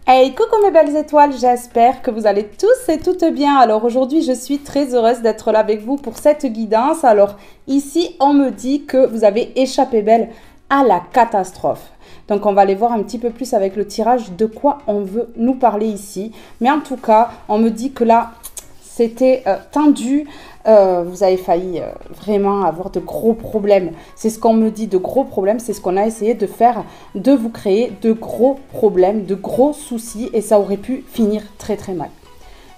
Hey, coucou mes belles étoiles, j'espère que vous allez tous et toutes bien. Alors aujourd'hui, je suis très heureuse d'être là avec vous pour cette guidance. Alors ici, on me dit que vous avez échappé belle à la catastrophe. Donc on va aller voir un petit peu plus avec le tirage de quoi on veut nous parler ici. Mais en tout cas, on me dit que là, c'était tendu. Vous avez failli vraiment avoir de gros problèmes. C'est ce qu'on me dit, de gros problèmes. C'est ce qu'on a essayé de faire, de vous créer de gros problèmes, de gros soucis. Et ça aurait pu finir très très mal.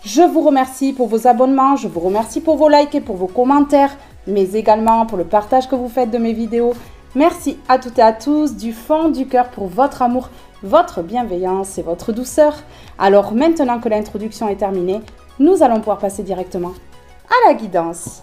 Je vous remercie pour vos abonnements. Je vous remercie pour vos likes et pour vos commentaires. Mais également pour le partage que vous faites de mes vidéos. Merci à toutes et à tous du fond du cœur pour votre amour, votre bienveillance et votre douceur. Alors maintenant que l'introduction est terminée, nous allons pouvoir passer directement à la guidance.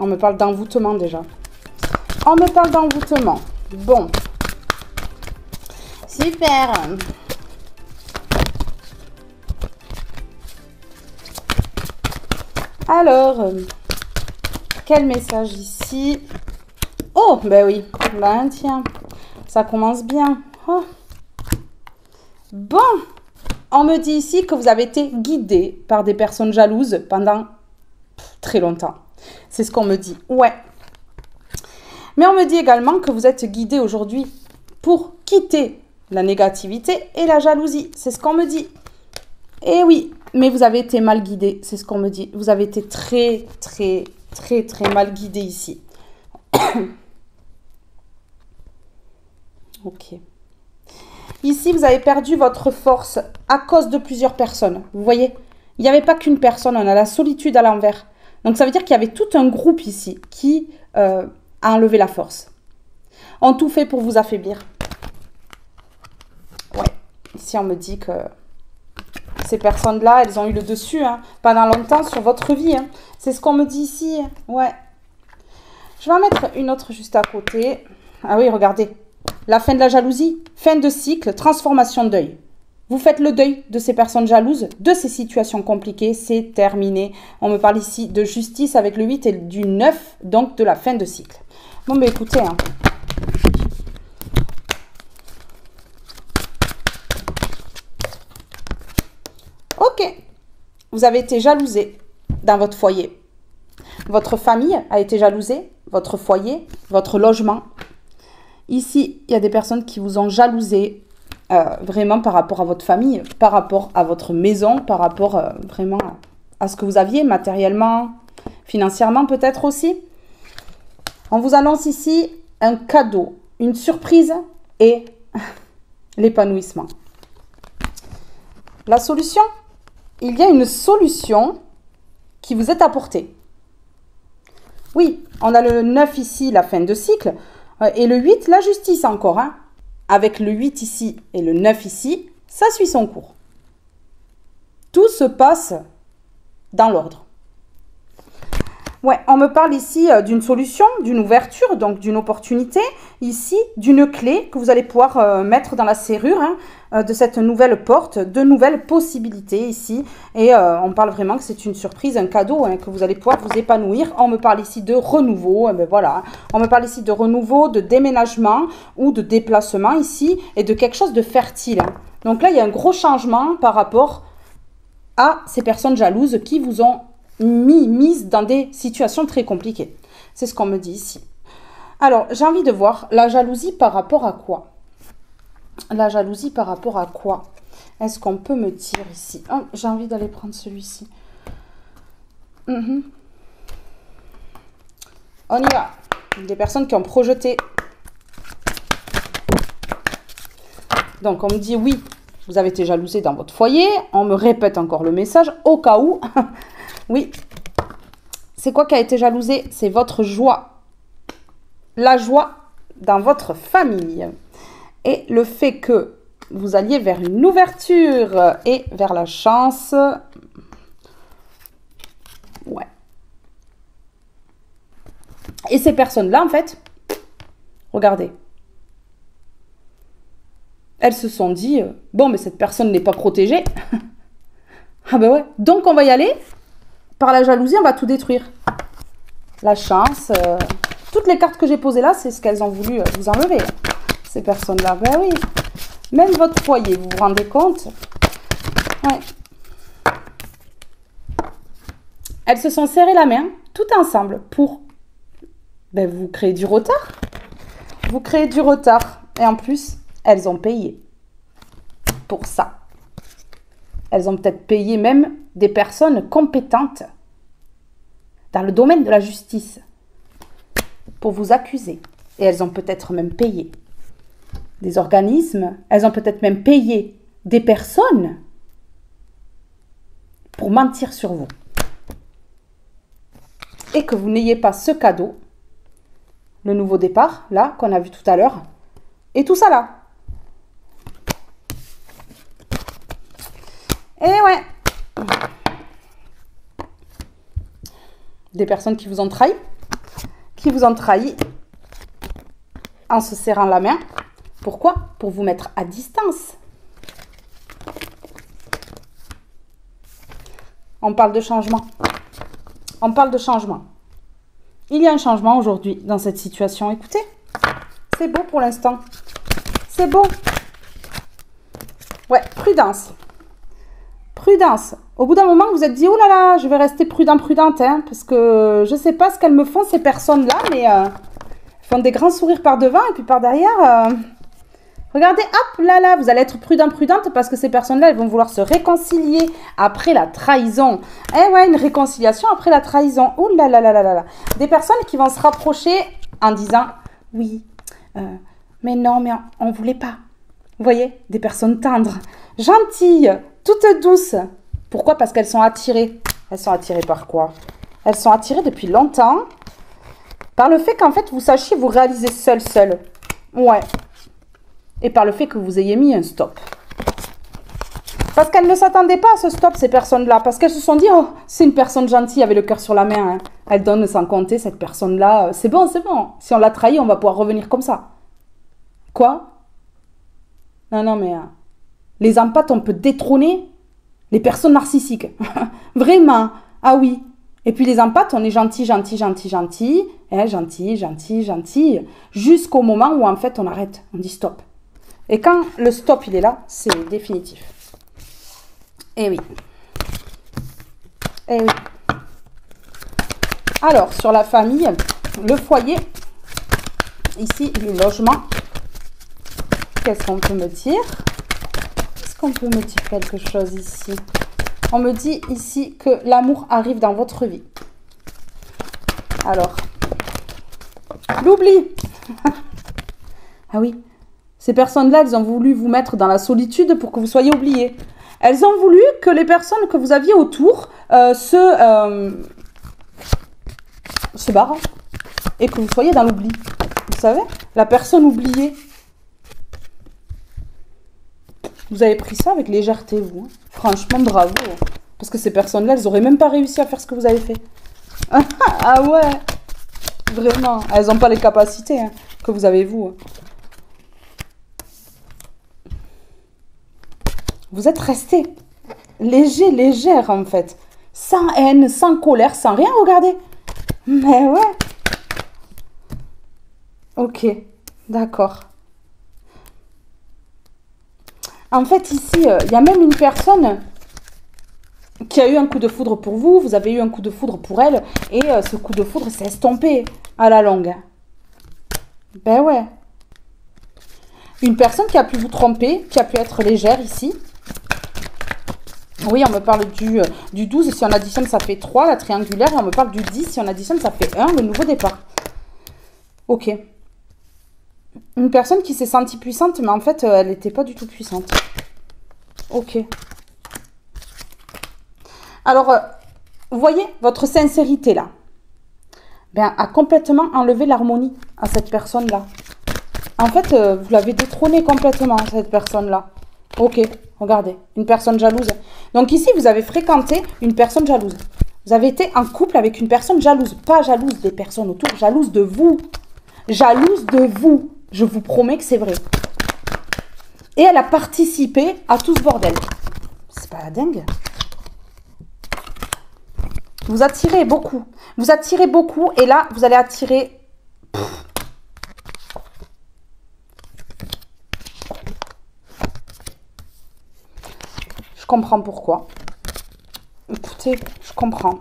On me parle d'envoûtement déjà. On me parle d'envoûtement. Bon. Super. Alors, quel message ici? Oh, ben oui. Ben tiens, ça commence bien. Oh. Bon. On me dit ici que vous avez été guidé par des personnes jalouses pendant très longtemps. C'est ce qu'on me dit. Ouais. Mais on me dit également que vous êtes guidé aujourd'hui pour quitter la négativité et la jalousie. C'est ce qu'on me dit. Et oui, mais vous avez été mal guidé. C'est ce qu'on me dit. Vous avez été très mal guidé ici. Ok. Ici, vous avez perdu votre force à cause de plusieurs personnes. Vous voyez, il n'y avait pas qu'une personne. On a la solitude à l'envers. Donc, ça veut dire qu'il y avait tout un groupe ici qui a enlevé la force. On tout fait pour vous affaiblir. Ouais. Ici, on me dit que ces personnes-là, elles ont eu le dessus pendant longtemps sur votre vie. C'est ce qu'on me dit ici. Ouais. Je vais en mettre une autre juste à côté. Ah oui, regardez. La fin de la jalousie, fin de cycle, transformation, deuil. Vous faites le deuil de ces personnes jalouses, de ces situations compliquées, c'est terminé. On me parle ici de justice avec le 8 et du 9, donc de la fin de cycle. Bon, mais écoutez, Ok, vous avez été jalousé dans votre foyer. Votre famille a été jalousée, votre foyer, votre logement. Ici, il y a des personnes qui vous ont jalousé. Vraiment par rapport à votre famille, par rapport à votre maison, par rapport vraiment à ce que vous aviez matériellement, financièrement peut-être aussi. On vous annonce ici un cadeau, une surprise et l'épanouissement. La solution? Il y a une solution qui vous est apportée. Oui, on a le 9 ici, la fin de cycle, et le 8, la justice encore, Avec le 8 ici et le 9 ici, ça suit son cours. Tout se passe dans l'ordre. Ouais, on me parle ici d'une solution, d'une ouverture, donc d'une opportunité. Ici, d'une clé que vous allez pouvoir mettre dans la serrure de cette nouvelle porte, de nouvelles possibilités ici. Et on parle vraiment que c'est une surprise, un cadeau, que vous allez pouvoir vous épanouir. On me parle ici de renouveau, ben voilà. On me parle ici de renouveau, de déménagement ou de déplacement ici et de quelque chose de fertile. Donc là, il y a un gros changement par rapport à ces personnes jalouses qui vous ont mise dans des situations très compliquées. C'est ce qu'on me dit ici. Alors, j'ai envie de voir la jalousie par rapport à quoi? La jalousie par rapport à quoi? Est-ce qu'on peut me dire ici? Oh, j'ai envie d'aller prendre celui-ci. On y va. Des personnes qui ont projeté. Donc, on me dit oui, vous avez été jalousé dans votre foyer. On me répète encore le message au cas où. Oui. C'est quoi qui a été jalousé? C'est votre joie. La joie dans votre famille. Et le fait que vous alliez vers une ouverture et vers la chance. Ouais. Et ces personnes-là, en fait, regardez. Elles se sont dit, bon, mais cette personne n'est pas protégée. Ah ben ouais. Donc, on va y aller. Par la jalousie, on va tout détruire. La chance. Toutes les cartes que j'ai posées là, c'est ce qu'elles ont voulu vous enlever. Ces personnes-là. Ben oui. Même votre foyer, vous vous rendez compte? Ouais. Elles se sont serrées la main, toutes ensemble, pour vous créer du retard. Vous créez du retard. Et en plus, elles ont payé pour ça. Elles ont peut-être payé même des personnes compétentes dans le domaine de la justice pour vous accuser. Et elles ont peut-être même payé des organismes, elles ont peut-être même payé des personnes pour mentir sur vous. Et que vous n'ayez pas ce cadeau, le nouveau départ, là, qu'on a vu tout à l'heure, et tout ça là. Et ouais. Des personnes qui vous ont trahi. Qui vous ont trahi en se serrant la main. Pourquoi? Pour vous mettre à distance. On parle de changement. On parle de changement. Il y a un changement aujourd'hui dans cette situation. Écoutez, c'est beau pour l'instant. C'est beau. Ouais, prudence. Prudence. Au bout d'un moment, vous vous êtes dit, oh là là, je vais rester prudente, hein, parce que je ne sais pas ce qu'elles me font, ces personnes-là, mais elles font des grands sourires par devant et puis par derrière. Regardez, hop, là, vous allez être prudente, parce que ces personnes-là, elles vont vouloir se réconcilier après la trahison. Eh ouais, une réconciliation après la trahison. Ouh là là là là là. Des personnes qui vont se rapprocher en disant, oui, mais non, mais on ne voulait pas. Vous voyez, des personnes tendres, gentilles, toutes douces. Pourquoi? Parce qu'elles sont attirées. Elles sont attirées par quoi? Elles sont attirées depuis longtemps par le fait qu'en fait, vous sachiez vous réaliser seul. Ouais. Et par le fait que vous ayez mis un stop. Parce qu'elles ne s'attendaient pas à ce stop, ces personnes-là. Parce qu'elles se sont dit, oh, c'est une personne gentille avec le cœur sur la main. Hein. Elle donne sans compter, cette personne-là. C'est bon, c'est bon. Si on l'a trahi, on va pouvoir revenir comme ça. Quoi? Non, mais les empathes, on peut détrôner les personnes narcissiques. Vraiment. Ah oui. Et puis les empathes, on est gentil. Gentil. Jusqu'au moment où en fait, on arrête. On dit stop. Et quand le stop, il est là, c'est définitif. Eh oui. Eh oui. Alors, sur la famille, le foyer, ici, le logement. Qu'est-ce qu'on peut me dire? Est-ce qu'on peut me dire quelque chose ici? On me dit ici que l'amour arrive dans votre vie. Alors, l'oubli. Ah oui. Ces personnes-là, elles ont voulu vous mettre dans la solitude pour que vous soyez oubliés. Elles ont voulu que les personnes que vous aviez autour se barrent et que vous soyez dans l'oubli. Vous savez, la personne oubliée. Vous avez pris ça avec légèreté, vous. Hein. Franchement, bravo. Parce que ces personnes-là, elles n'auraient même pas réussi à faire ce que vous avez fait. Ah ouais, vraiment. Elles n'ont pas les capacités hein, que vous avez vous. Vous êtes resté léger, légère en fait. Sans haine, sans colère, sans rien, regardez. Mais ouais. Ok, d'accord. En fait, ici, il y a même une personne qui a eu un coup de foudre pour vous. Vous avez eu un coup de foudre pour elle. Et ce coup de foudre s'est estompé à la longue. Ben ouais. Une personne qui a pu vous tromper, qui a pu être légère ici. Oui, on me parle du 12, si on additionne, ça fait 3, la triangulaire. Et on me parle du 10, si on additionne, ça fait 1, le nouveau départ. Ok. Une personne qui s'est sentie puissante, mais en fait, elle n'était pas du tout puissante. Ok. Alors, vous voyez, votre sincérité, là, ben, a complètement enlevé l'harmonie à cette personne-là. En fait, vous l'avez détrônée complètement, cette personne-là. Ok, regardez, une personne jalouse. Donc ici, vous avez fréquenté une personne jalouse. Vous avez été en couple avec une personne jalouse. Pas jalouse des personnes autour, jalouse de vous. Jalouse de vous. Je vous promets que c'est vrai. Et elle a participé à tout ce bordel. C'est pas la dingue. Vous attirez beaucoup. Vous attirez beaucoup et là, vous allez attirer... Je comprends pourquoi. Écoutez, je comprends.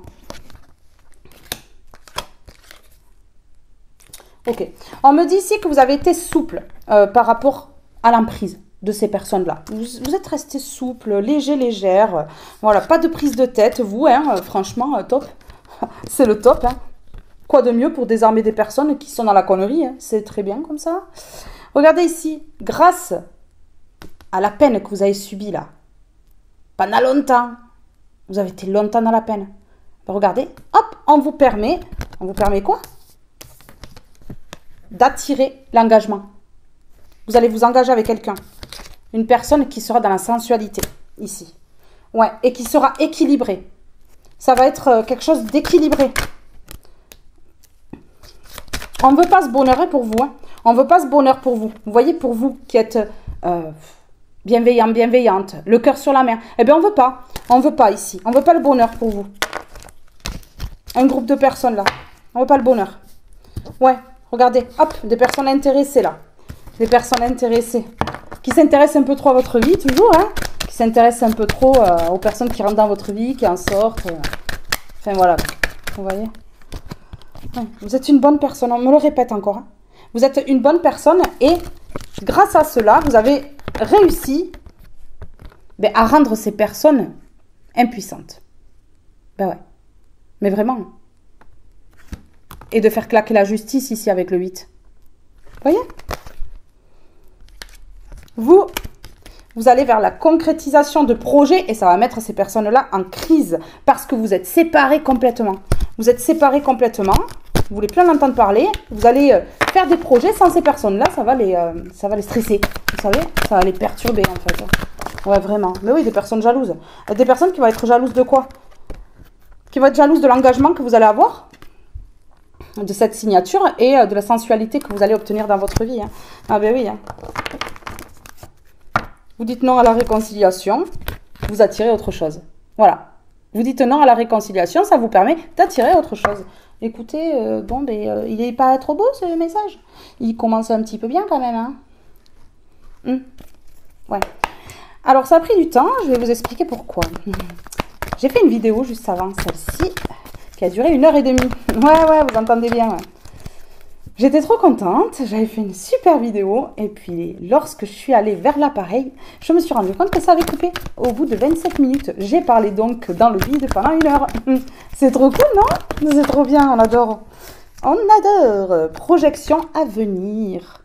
Ok. On me dit ici que vous avez été souple par rapport à l'emprise de ces personnes-là. Vous êtes resté souple, léger, légère. Voilà, pas de prise de tête. Vous, hein, franchement, top. C'est le top. Hein. Quoi de mieux pour désarmer des personnes qui sont dans la connerie. Hein. C'est très bien comme ça. Regardez ici. Grâce à la peine que vous avez subie là, pendant longtemps, vous avez été longtemps dans la peine. Regardez, hop, on vous permet quoi? D'attirer l'engagement. Vous allez vous engager avec quelqu'un. Une personne qui sera dans la sensualité, ici. Ouais, et qui sera équilibrée. Ça va être quelque chose d'équilibré. On ne veut pas ce bonheur pour vous. Hein. On ne veut pas ce bonheur pour vous. Vous voyez, pour vous qui êtes bienveillant, bienveillante, le cœur sur la mer. Eh bien, on ne veut pas. On ne veut pas ici. On ne veut pas le bonheur pour vous. Un groupe de personnes là. On ne veut pas le bonheur. Ouais. Regardez, hop, des personnes intéressées là. Des personnes intéressées. Qui s'intéressent un peu trop à votre vie, toujours, hein. Qui s'intéressent un peu trop aux personnes qui rentrent dans votre vie, qui en sortent. Enfin, voilà. Vous voyez? Ouais, vous êtes une bonne personne, on me le répète encore. Hein. Vous êtes une bonne personne et grâce à cela, vous avez réussi à rendre ces personnes impuissantes. Ben ouais. Mais vraiment. Et de faire claquer la justice ici avec le 8. Vous voyez? Vous allez vers la concrétisation de projets et ça va mettre ces personnes-là en crise parce que vous êtes séparés complètement. Vous êtes séparés complètement. Vous voulez plus en entendre parler. Vous allez faire des projets sans ces personnes-là. Ça va les stresser. Vous savez? Ça va les perturber en fait. Ouais, vraiment. Mais oui, des personnes jalouses. Des personnes qui vont être jalouses de quoi? Qui vont être jalouses de l'engagement que vous allez avoir, de cette signature et de la sensualité que vous allez obtenir dans votre vie. Hein. Ah ben oui. Hein. Vous dites non à la réconciliation, vous attirez autre chose. Voilà. Vous dites non à la réconciliation, ça vous permet d'attirer autre chose. Écoutez, il n'est pas trop beau ce message. Il commence un petit peu bien quand même. Hein. Ouais. Alors ça a pris du temps, je vais vous expliquer pourquoi. J'ai fait une vidéo juste avant celle-ci, qui a duré 1h30. Ouais, vous entendez bien. Ouais. J'étais trop contente, j'avais fait une super vidéo, et puis lorsque je suis allée vers l'appareil, je me suis rendu compte que ça avait coupé. Au bout de 27 minutes, j'ai parlé donc dans le vide pendant 1 heure. C'est trop cool, non? C'est trop bien, on adore. On adore. Projection à venir.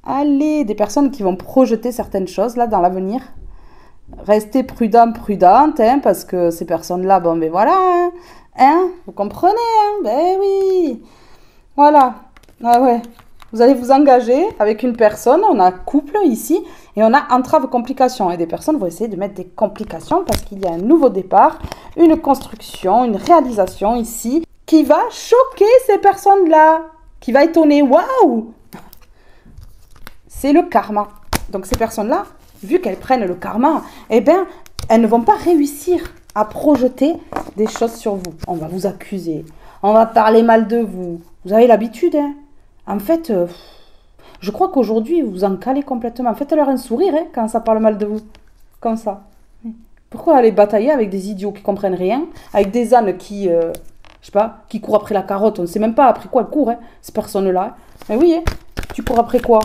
Allez, des personnes qui vont projeter certaines choses là dans l'avenir. Restez prudent, prudente, hein, parce que ces personnes-là, bon, ben voilà, hein, vous comprenez, hein, ben oui, voilà, ah ouais, vous allez vous engager avec une personne, on a couple ici, et on a entrave complications, et des personnes vont essayer de mettre des complications parce qu'il y a un nouveau départ, une construction, une réalisation ici, qui va choquer ces personnes-là, qui va étonner. Waouh! C'est le karma. Donc ces personnes-là, vu qu'elles prennent le karma, eh bien, elles ne vont pas réussir à projeter des choses sur vous. On va vous accuser, on va parler mal de vous. Vous avez l'habitude, hein? En fait, je crois qu'aujourd'hui, vous en calez complètement. Faites-leur un sourire hein, quand ça parle mal de vous. Comme ça. Pourquoi aller batailler avec des idiots qui comprennent rien, avec des ânes qui, je sais pas, qui courent après la carotte. On ne sait même pas après quoi elles courent, hein, ces personnes-là. Hein. Mais oui, hein, tu cours après quoi?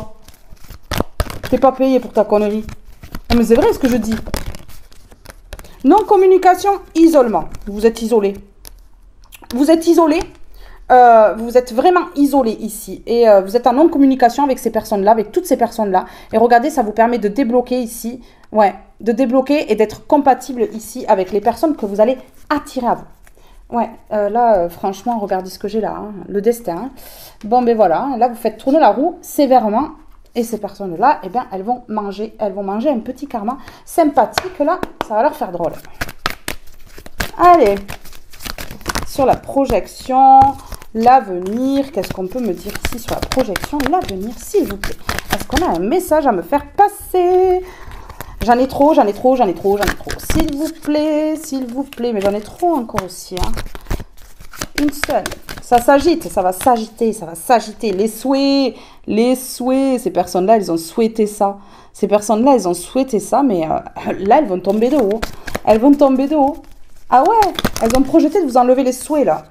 T'es pas payé pour ta connerie. Ah, mais c'est vrai ce que je dis. Non-communication, isolement. Vous êtes isolé. Vous êtes isolé. Vous êtes vraiment isolé ici. Et vous êtes en non-communication avec ces personnes-là, avec toutes ces personnes-là. Et regardez, ça vous permet de débloquer ici. Ouais, de débloquer et d'être compatible ici avec les personnes que vous allez attirer à vous. Ouais, là, franchement, regardez ce que j'ai là. Hein, le destin. Hein. Bon, ben voilà. Là, vous faites tourner la roue sévèrement. Et ces personnes-là, eh bien, elles vont manger un petit karma sympathique. Là, ça va leur faire drôle. Allez, sur la projection, l'avenir. Qu'est-ce qu'on peut me dire ici sur la projection? L'avenir, s'il vous plaît. Est-ce qu'on a un message à me faire passer? J'en ai trop, j'en ai trop, j'en ai trop, j'en ai trop. S'il vous plaît, s'il vous plaît. Mais j'en ai trop encore aussi. Hein. Une seule. Ça s'agite, ça va s'agiter, ça va s'agiter. Les souhaits, ces personnes-là, elles ont souhaité ça. Ces personnes-là, elles ont souhaité ça, mais là, elles vont tomber de haut. Elles vont tomber de haut. Ah ouais, elles ont projeté de vous enlever les souhaits, là.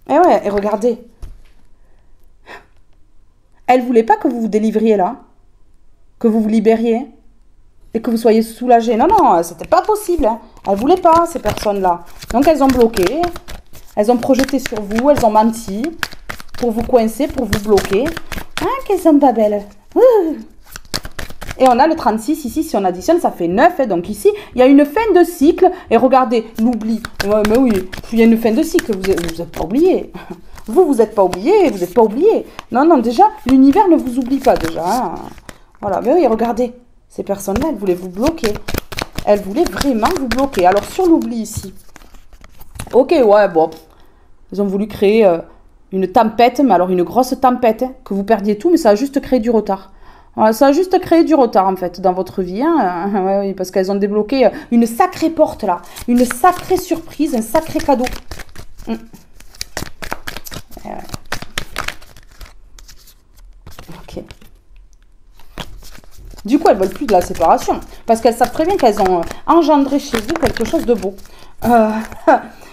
Et ouais, et regardez. Elles ne voulaient pas que vous vous délivriez, là. Que vous vous libériez. Et que vous soyez soulagés. Non, non, c'était pas possible. Hein. Elles ne voulaient pas, ces personnes-là. Donc, elles ont bloqué. Elles ont projeté sur vous, elles ont menti pour vous coincer, pour vous bloquer. Ah, qu'elles sont pas belles. Et on a le 36 ici, si on additionne, ça fait 9. Et donc ici, il y a une fin de cycle. Et regardez, l'oubli. Ouais, mais oui, il y a une fin de cycle, vous n'êtes pas oublié. Vous n'êtes pas oublié, vous n'êtes pas oublié. Non, non, déjà, l'univers ne vous oublie pas déjà. Hein. Voilà, mais oui, regardez. Ces personnes-là, elles voulaient vous bloquer. Elles voulaient vraiment vous bloquer. Alors, sur l'oubli ici. Ok, ouais, bon. Ils ont voulu créer une tempête, mais alors une grosse tempête, hein, que vous perdiez tout, mais ça a juste créé du retard. Voilà, ça a juste créé du retard, en fait, dans votre vie. Hein, ouais, parce qu'elles ont débloqué une sacrée porte, là. Une sacrée surprise, un sacré cadeau. Ok. Du coup, elles ne veulent plus de la séparation. Parce qu'elles savent très bien qu'elles ont engendré chez vous quelque chose de beau.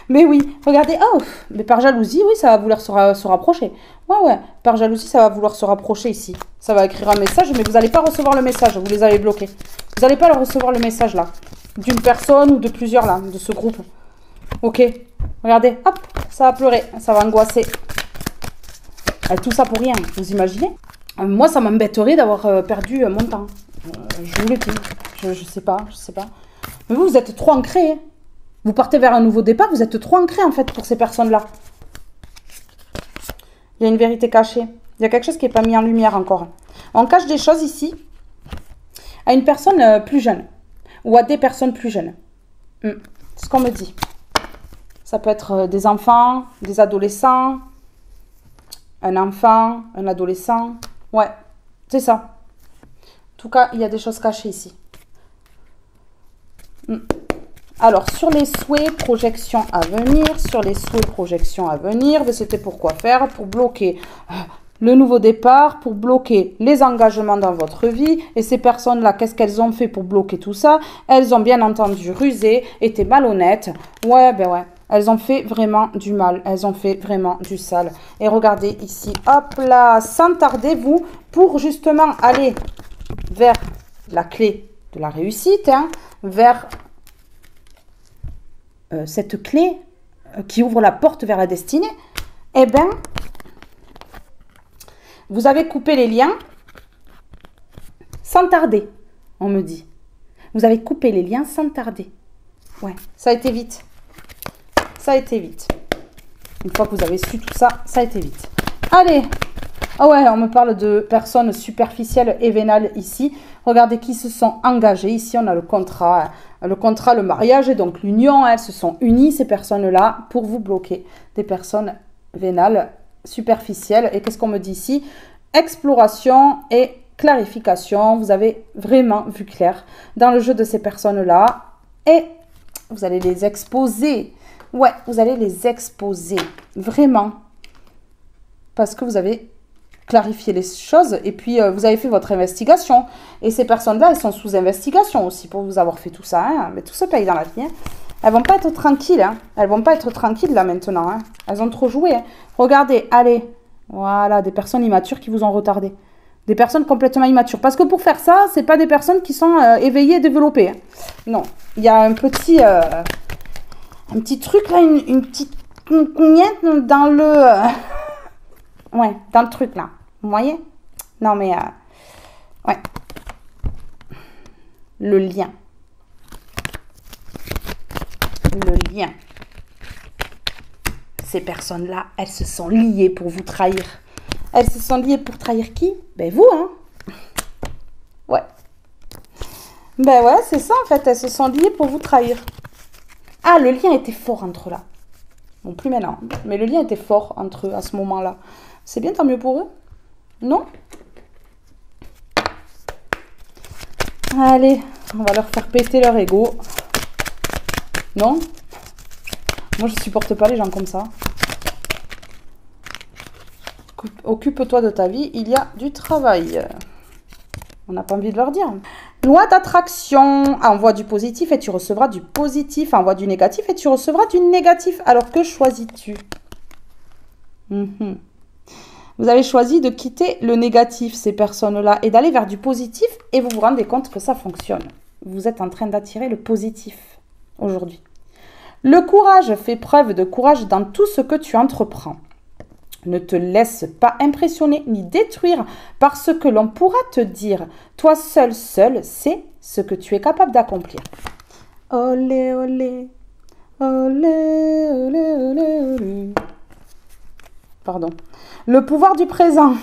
Mais oui, regardez, oh, mais par jalousie, oui, ça va vouloir se rapprocher. Ouais, par jalousie, ça va vouloir se rapprocher ici. Ça va écrire un message, mais vous n'allez pas recevoir le message, vous les avez bloqués. Vous n'allez pas recevoir le message, là, d'une personne ou de plusieurs, là, de ce groupe. Ok, regardez, hop, ça va pleurer, ça va angoisser. Et tout ça pour rien, vous imaginez? Moi, ça m'embêterait d'avoir perdu mon temps. Je vous le dis, je sais pas. Mais vous êtes trop ancrés, Vous partez vers un nouveau départ, vous êtes trop ancré en fait pour ces personnes-là. Il y a une vérité cachée. Il y a quelque chose qui n'est pas mis en lumière encore. On cache des choses ici à une personne plus jeune ou à des personnes plus jeunes. C'est ce qu'on me dit. Ça peut être des enfants, des adolescents, un enfant, un adolescent. Ouais, c'est ça. En tout cas, il y a des choses cachées ici. Alors, sur les souhaits, projections à venir, c'était pour quoi faire? Pour bloquer le nouveau départ, pour bloquer les engagements dans votre vie. Et ces personnes-là, qu'est-ce qu'elles ont fait pour bloquer tout ça? Elles ont bien entendu rusé, été malhonnêtes. Ouais, ben ouais. Elles ont fait vraiment du mal. Elles ont fait vraiment du sale. Et regardez ici, hop là, sans tarder, vous, pour justement aller vers la clé de la réussite, hein, vers cette clé qui ouvre la porte vers la destinée, eh bien, vous avez coupé les liens sans tarder, on me dit. Vous avez coupé les liens sans tarder. Ouais, ça a été vite. Ça a été vite. Une fois que vous avez su tout ça, ça a été vite. Allez. Ah ouais, on me parle de personnes superficielles et vénales ici. Regardez qui se sont engagés. Ici, on a le contrat, le mariage et donc l'union. Elles se sont unies, ces personnes-là, pour vous bloquer. Des personnes vénale, superficielle. Et qu'est-ce qu'on me dit ici? Exploration et clarification. Vous avez vraiment vu clair dans le jeu de ces personnes-là. Et vous allez les exposer. Ouais, vous allez les exposer. Vraiment. Parce que vous avez clarifié les choses. Et puis, vous avez fait votre investigation. Et ces personnes-là, elles sont sous investigation aussi pour vous avoir fait tout ça. Hein. Mais tout se paye dans la vie. Hein. Elles vont pas être tranquilles. Hein. Elles vont pas être tranquilles là maintenant. Hein. Elles ont trop joué. Hein. Regardez, allez. Voilà, des personnes immatures qui vous ont retardé. Des personnes complètement immatures. Parce que pour faire ça, c'est pas des personnes qui sont éveillées et développées. Hein. Non, il y a un petit truc là, une petite cognette dans le... ouais, dans le truc là. Vous voyez? Non mais... ouais. Le lien. Le lien. Ces personnes-là, elles se sont liées pour vous trahir. Elles se sont liées pour trahir qui? Ben vous, hein. Ouais. Ben ouais, c'est ça en fait. Elles se sont liées pour vous trahir. Ah, le lien était fort entre eux là. Bon, plus maintenant. Mais le lien était fort entre eux à ce moment-là. C'est bien, tant mieux pour eux. Non? Allez, on va leur faire péter leur ego. Non? Moi, je supporte pas les gens comme ça. Occupe-toi de ta vie, il y a du travail. On n'a pas envie de leur dire. Loi d'attraction. Envoie du positif et tu recevras du positif. Envoie du négatif et tu recevras du négatif. Alors que choisis-tu? Vous avez choisi de quitter le négatif, ces personnes-là, et d'aller vers du positif. Et vous vous rendez compte que ça fonctionne. Vous êtes en train d'attirer le positif aujourd'hui. Le courage, fait preuve de courage dans tout ce que tu entreprends. Ne te laisse pas impressionner ni détruire par ce que l'on pourra te dire. Toi seul, c'est ce que tu es capable d'accomplir. Olé, olé, olé, olé, olé, olé. Pardon. Le pouvoir du présent.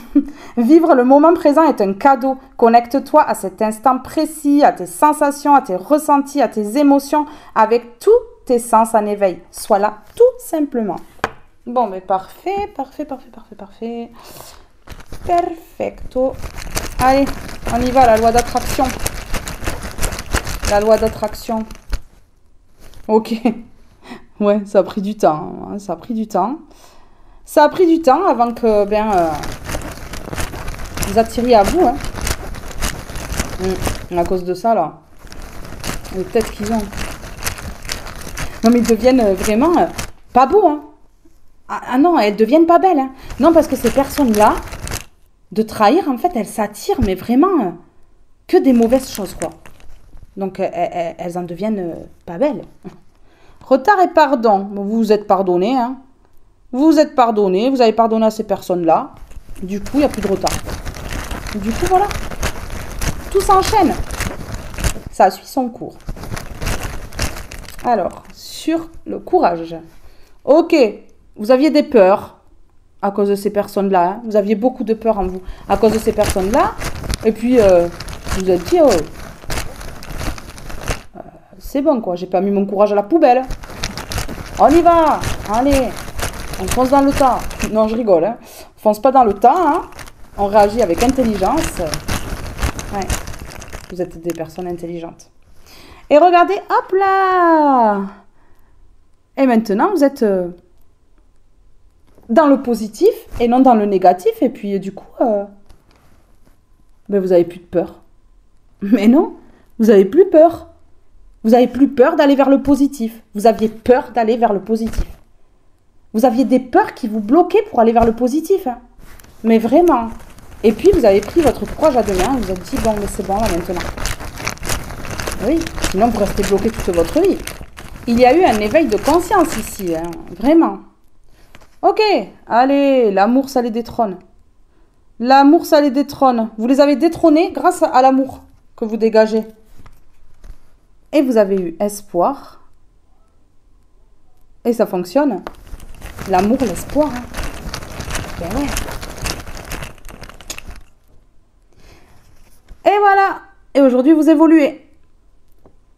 Vivre le moment présent est un cadeau. Connecte-toi à cet instant précis, à tes sensations, à tes ressentis, à tes émotions, avec tous tes sens en éveil. Sois là tout simplement. Bon, mais parfait, parfait, parfait, parfait, parfait. Perfecto. Allez, on y va, la loi d'attraction. La loi d'attraction. Ok. Ouais, ça a pris du temps. Hein, ça a pris du temps. Ça a pris du temps avant que, vous attiriez à vous. Hein. À cause de ça, là. Peut-être qu'ils ont... Non, mais ils deviennent vraiment pas beaux, hein. Ah non, elles deviennent pas belles. Hein. Non, parce que ces personnes-là, de trahir, en fait, elles s'attirent, mais vraiment que des mauvaises choses, quoi. Donc, elles en deviennent pas belles. Retard et pardon. Bon, vous vous êtes pardonné, hein. Vous vous êtes pardonné, vous avez pardonné à ces personnes-là. Du coup, il n'y a plus de retard. Du coup, voilà. Tout s'enchaîne. Ça suit son cours. Alors, sur le courage. Ok. Vous aviez des peurs à cause de ces personnes-là. Hein. Vous aviez beaucoup de peur en vous à cause de ces personnes-là. Et puis, vous êtes dit, c'est bon, quoi. J'ai pas mis mon courage à la poubelle. On y va. Allez. On fonce dans le tas. Non, je rigole. Hein. On fonce pas dans le tas. Hein. On réagit avec intelligence. Ouais. Vous êtes des personnes intelligentes. Et regardez, hop là. Et maintenant, vous êtes... dans le positif et non dans le négatif. Et puis, du coup, vous avez plus de peur. Mais non, vous avez plus peur. Vous avez plus peur d'aller vers le positif. Vous aviez peur d'aller vers le positif. Vous aviez des peurs qui vous bloquaient pour aller vers le positif. Hein. Mais vraiment. Et puis, vous avez pris votre courage à deux mains. Vous vous êtes dit, bon, mais c'est bon là maintenant. Oui, sinon vous restez bloqué toute votre vie. Il y a eu un éveil de conscience ici. Hein. Vraiment. Ok, allez, l'amour, ça les détrône. L'amour, ça les détrône. Vous les avez détrônés grâce à l'amour que vous dégagez. Et vous avez eu espoir. Et ça fonctionne. L'amour, l'espoir. Hein. Ben ouais. Et voilà. Et aujourd'hui, vous évoluez.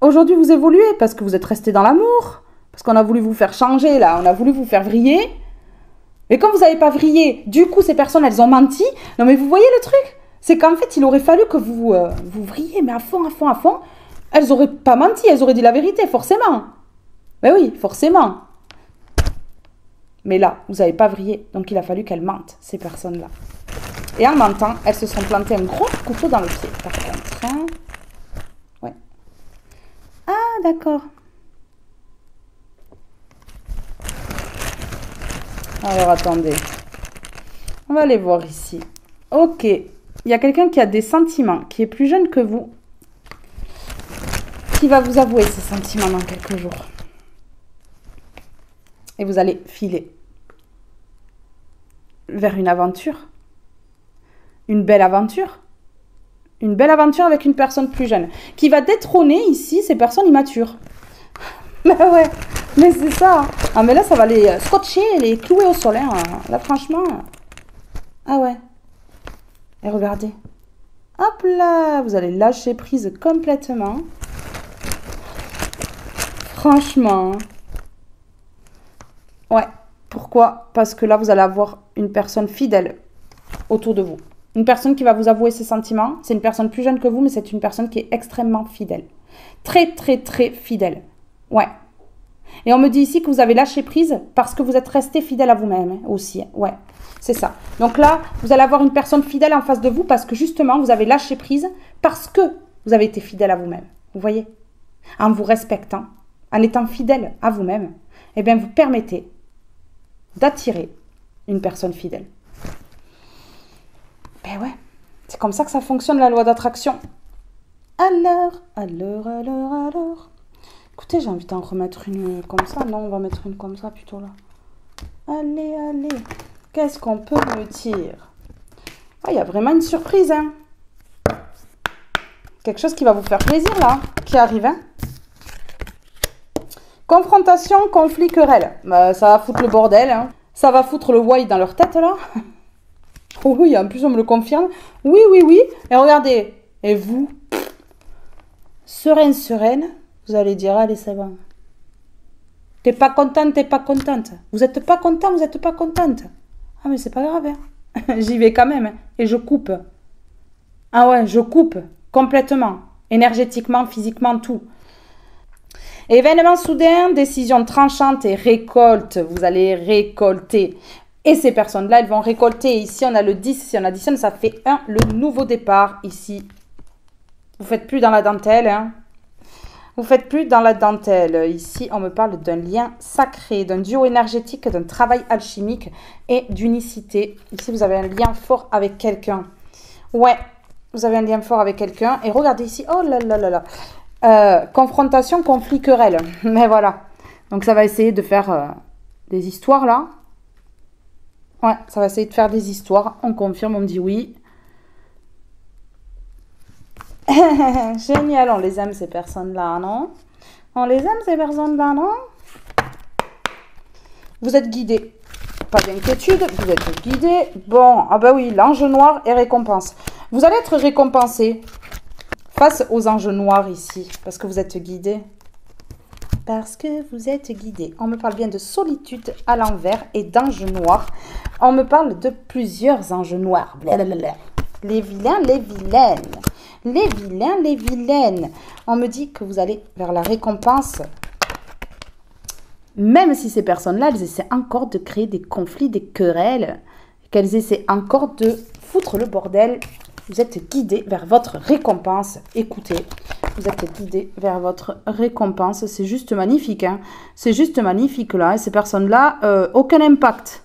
Aujourd'hui, vous évoluez parce que vous êtes resté dans l'amour. Parce qu'on a voulu vous faire changer, là. On a voulu vous faire vriller. Et quand vous n'avez pas vrillé, du coup, ces personnes, elles ont menti. Non, mais vous voyez le truc? C'est qu'en fait, il aurait fallu que vous vrilliez, mais à fond, à fond, à fond. Elles n'auraient pas menti, elles auraient dit la vérité, forcément. Ben oui, forcément. Mais là, vous n'avez pas vrillé, donc il a fallu qu'elles mentent, ces personnes-là. Et en mentant, elles se sont plantées un gros couteau dans le pied, par contre. Hein? Ouais. Ah, d'accord. Alors, attendez. On va aller voir ici. Ok. Il y a quelqu'un qui a des sentiments, qui est plus jeune que vous, qui va vous avouer ses sentiments dans quelques jours. Et vous allez filer vers une aventure. Une belle aventure. Une belle aventure avec une personne plus jeune. Qui va détrôner ici ces personnes immatures. Mais ouais, mais c'est ça. Ah mais là ça va les scotcher, les clouer au sol. Hein. Là franchement. Ah ouais. Et regardez. Hop là, vous allez lâcher prise complètement. Franchement. Ouais. Pourquoi? Parce que là vous allez avoir une personne fidèle autour de vous. Une personne qui va vous avouer ses sentiments. C'est une personne plus jeune que vous, mais c'est une personne qui est extrêmement fidèle. Très, très, très fidèle. Ouais. Et on me dit ici que vous avez lâché prise parce que vous êtes resté fidèle à vous-même aussi. Ouais, c'est ça. Donc là, vous allez avoir une personne fidèle en face de vous parce que justement, vous avez lâché prise parce que vous avez été fidèle à vous-même. Vous voyez? En vous respectant, en étant fidèle à vous-même, eh bien, vous permettez d'attirer une personne fidèle. Ben ouais, c'est comme ça que ça fonctionne la loi d'attraction. Alors. Écoutez, j'ai envie d'en remettre une comme ça. Non, on va mettre une comme ça plutôt là. Allez. Qu'est-ce qu'on peut me dire? Ah, il y a vraiment une surprise, hein. Quelque chose qui va vous faire plaisir là, qui arrive, hein. Confrontation, conflit, querelle. Bah, ça va foutre le bordel, hein. Ça va foutre le why dans leur tête là. Oui, en plus on me le confirme. Oui. Et regardez. Et vous, sereine, vous allez dire, allez, ça va. T'es pas contente. Vous êtes pas contente. Ah, mais c'est pas grave, hein. J'y vais quand même. Hein. Et je coupe. Ah ouais, je coupe. Complètement. Énergétiquement, physiquement, tout. Événement soudain, décision tranchante et récolte. Vous allez récolter. Et ces personnes-là, elles vont récolter. Ici, on a le 10. Si on additionne, ça fait 1. Le nouveau départ, ici. Vous faites plus dans la dentelle. Hein. Vous faites plus dans la dentelle. Ici, on me parle d'un lien sacré, d'un duo énergétique, d'un travail alchimique et d'unicité. Ici, vous avez un lien fort avec quelqu'un. Ouais, vous avez un lien fort avec quelqu'un. Et regardez ici. Oh là là. Confrontation, conflit, querelle. Mais voilà. Donc, ça va essayer de faire des histoires, là. Ouais, ça va essayer de faire des histoires. On confirme, on me dit oui. Génial, on les aime ces personnes-là, non? On les aime ces personnes-là, non? Vous êtes guidés. Pas d'inquiétude, vous êtes guidés. Bon, ah bah oui, l'ange noir et récompense. Vous allez être récompensé face aux anges noirs ici, parce que vous êtes guidés. Parce que vous êtes guidés. On me parle bien de solitude à l'envers et d'anges noirs. On me parle de plusieurs anges noirs. Blablabla. Les vilains, les vilaines. Les vilains, les vilaines. On me dit que vous allez vers la récompense. Même si ces personnes-là, elles essaient encore de créer des conflits, des querelles, qu'elles essaient encore de foutre le bordel, vous êtes guidés vers votre récompense. Écoutez, vous êtes guidés vers votre récompense. C'est juste magnifique, hein. C'est juste magnifique, là. Et ces personnes-là, aucun impact.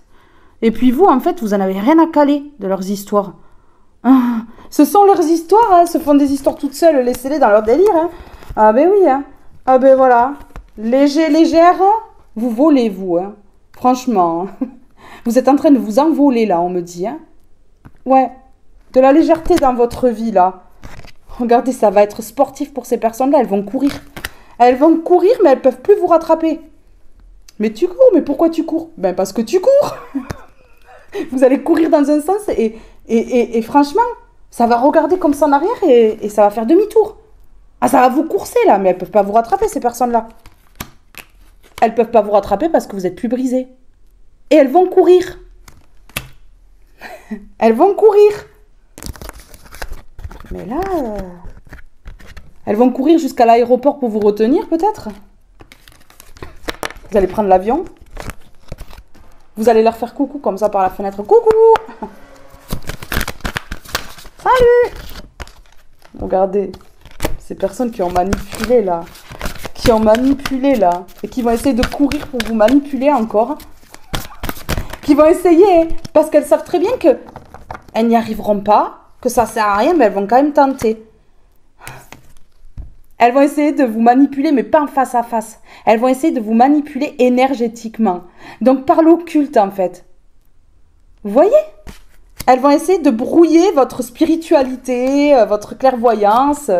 Et puis vous, en fait, vous n'en avez rien à caler de leurs histoires. Ah, ce sont leurs histoires, hein. Elles se font des histoires toutes seules. Laissez-les dans leur délire, hein. Ah ben oui, hein. Ah ben voilà. Légère, vous volez, vous, hein. Franchement. Vous êtes en train de vous envoler, là, on me dit, hein. Ouais. De la légèreté dans votre vie, là. Regardez, ça va être sportif pour ces personnes-là. Elles vont courir. Elles vont courir, mais elles ne peuvent plus vous rattraper. Mais tu cours, mais pourquoi tu cours? Ben parce que tu cours. Vous allez courir dans un sens et franchement, ça va regarder comme ça en arrière et ça va faire demi-tour. Ah, ça va vous courser, là, mais elles ne peuvent pas vous rattraper, ces personnes-là. Elles ne peuvent pas vous rattraper parce que vous êtes plus brisé. Et elles vont courir. Elles vont courir. Mais là... Elles vont courir jusqu'à l'aéroport pour vous retenir, peut-être? Vous allez prendre l'avion. Vous allez leur faire coucou comme ça par la fenêtre. Coucou! Salut! Regardez. Ces personnes qui ont manipulé, là. Qui ont manipulé, là. Et qui vont essayer de courir pour vous manipuler encore. Qui vont essayer, parce qu'elles savent très bien que elles n'y arriveront pas, que ça sert à rien, mais elles vont quand même tenter. Elles vont essayer de vous manipuler, mais pas en face à face. Elles vont essayer de vous manipuler énergétiquement. Donc par l'occulte, en fait. Vous voyez? Elles vont essayer de brouiller votre spiritualité, votre clairvoyance.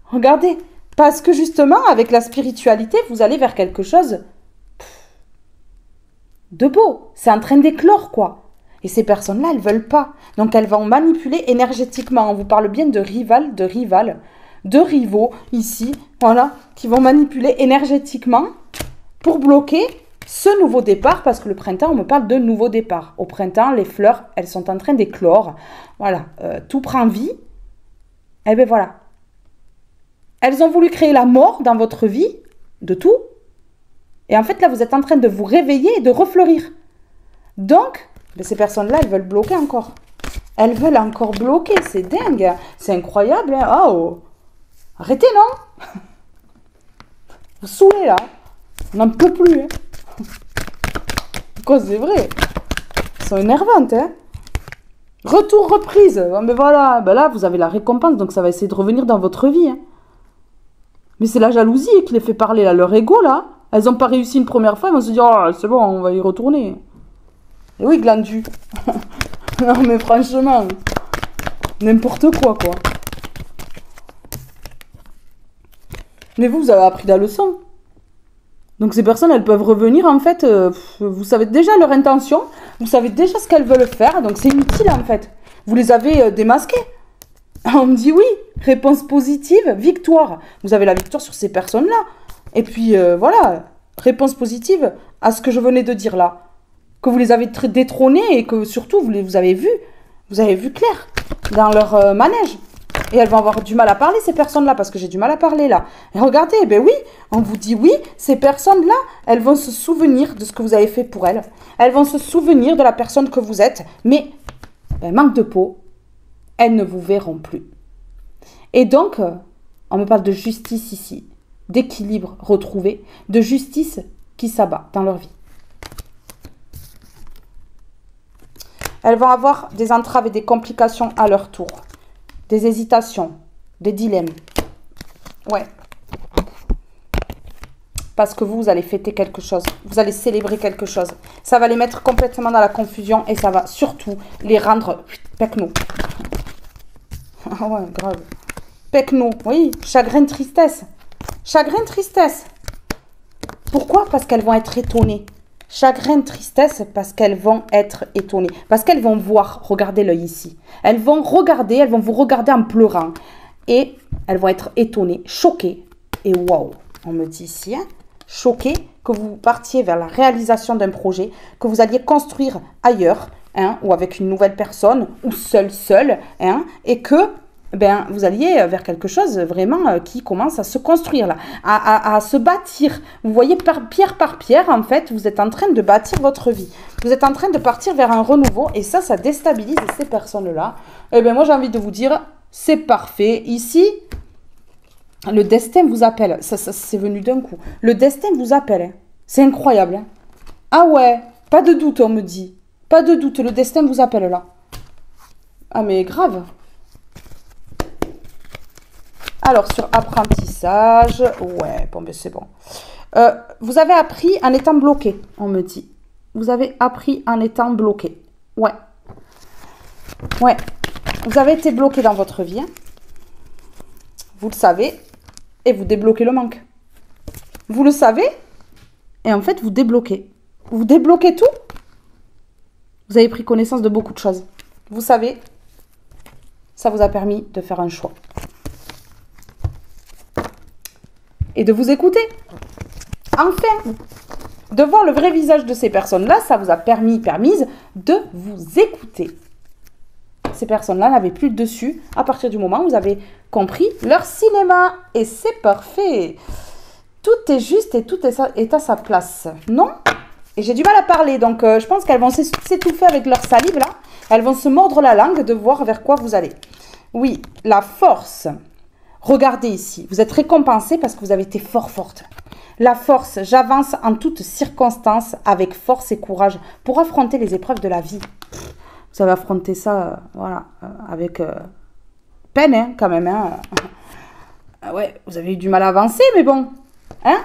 Regardez. Parce que justement, avec la spiritualité, vous allez vers quelque chose de beau. C'est en train d'éclore, quoi. Et ces personnes-là, elles veulent pas. Donc elles vont manipuler énergétiquement. On vous parle bien de rivaux, ici, voilà, qui vont manipuler énergétiquement pour bloquer ce nouveau départ, parce que le printemps, on me parle de nouveau départ. Au printemps, les fleurs, elles sont en train d'éclore. Voilà, tout prend vie. Et bien voilà. Elles ont voulu créer la mort dans votre vie, de tout. Et en fait, là, vous êtes en train de vous réveiller et de refleurir. Donc, ben, ces personnes-là, elles veulent bloquer encore. Elles veulent encore bloquer, c'est dingue. C'est incroyable, hein. Oh. Arrêtez, non? Vous saoulez, là. On n'en peut plus, hein. Quoi, c'est vrai. Elles sont énervantes, hein. Retour, reprise. Mais voilà, ben là, vous avez la récompense, donc ça va essayer de revenir dans votre vie, hein. Mais c'est la jalousie qui les fait parler, là. Leur ego, là. Elles n'ont pas réussi une première fois, elles vont se dire, oh, c'est bon, on va y retourner. Et oui, glandu. Non, mais franchement, n'importe quoi, quoi. Mais vous avez appris la leçon. Donc ces personnes, elles peuvent revenir, en fait, vous savez déjà leur intention, vous savez déjà ce qu'elles veulent faire, donc c'est inutile, en fait. Vous les avez démasquées. On me dit oui, réponse positive, victoire. Vous avez la victoire sur ces personnes-là. Et puis, voilà, réponse positive à ce que je venais de dire là. Que vous les avez détrônées et que surtout, vous avez vu clair dans leur manège. Et elles vont avoir du mal à parler, ces personnes-là, parce que j'ai du mal à parler, là. Et regardez, ben oui, on vous dit oui, ces personnes-là, elles vont se souvenir de ce que vous avez fait pour elles. Elles vont se souvenir de la personne que vous êtes. Mais, ben, manque de peau, elles ne vous verront plus. Et donc, on me parle de justice ici, d'équilibre retrouvé, de justice qui s'abat dans leur vie. Elles vont avoir des entraves et des complications à leur tour. Des hésitations, des dilemmes. Ouais. Parce que vous allez fêter quelque chose. Vous allez célébrer quelque chose. Ça va les mettre complètement dans la confusion et ça va surtout les rendre pecno. Ah ouais, grave. Pecno, oui. Chagrin, tristesse. Chagrin, tristesse. Pourquoi? Parce qu'elles vont être étonnées. Chagrin, tristesse, parce qu'elles vont être étonnées. Parce qu'elles vont voir, regardez l'œil ici. Elles vont vous regarder en pleurant. Et elles vont être étonnées, choquées. Et waouh, on me dit ici, hein, choquées que vous partiez vers la réalisation d'un projet, que vous alliez construire ailleurs, hein, ou avec une nouvelle personne, ou seul, hein, et que ben, vous alliez vers quelque chose vraiment qui commence à se construire, là, à se bâtir. Vous voyez, par pierre, en fait, vous êtes en train de bâtir votre vie. Vous êtes en train de partir vers un renouveau et ça déstabilise ces personnes-là. Eh bien, moi, j'ai envie de vous dire, c'est parfait. Ici, le destin vous appelle. Ça c'est venu d'un coup. Le destin vous appelle. Hein. C'est incroyable. Hein. Ah ouais, pas de doute, on me dit. Pas de doute, le destin vous appelle, là. Ah, mais grave. Alors, sur apprentissage, ouais, bon, ben c'est bon. Vous avez appris en étant bloqué, on me dit. Vous avez appris en étant bloqué. Ouais. Ouais. Vous avez été bloqué dans votre vie. Hein. Vous le savez. Et vous débloquez le manque. Vous le savez. Et en fait, vous débloquez. Vous débloquez tout. Vous avez pris connaissance de beaucoup de choses. Vous savez, ça vous a permis de faire un choix. Et de vous écouter. Enfin, de voir le vrai visage de ces personnes-là, ça vous a permise de vous écouter. ces personnes-là n'avaient plus le dessus à partir du moment où vous avez compris leur cinéma. Et c'est parfait. Tout est juste et tout est à sa place. Non? Et j'ai du mal à parler, donc je pense qu'elles vont s'étouffer avec leur salive, là. Elles vont se mordre la langue de voir vers quoi vous allez. Oui, la force. Regardez ici, vous êtes récompensé parce que vous avez été forte. La force, j'avance en toutes circonstances avec force et courage pour affronter les épreuves de la vie. Vous avez affronté ça, voilà, avec peine, hein, quand même. Hein. Ouais, vous avez eu du mal à avancer, mais bon, hein,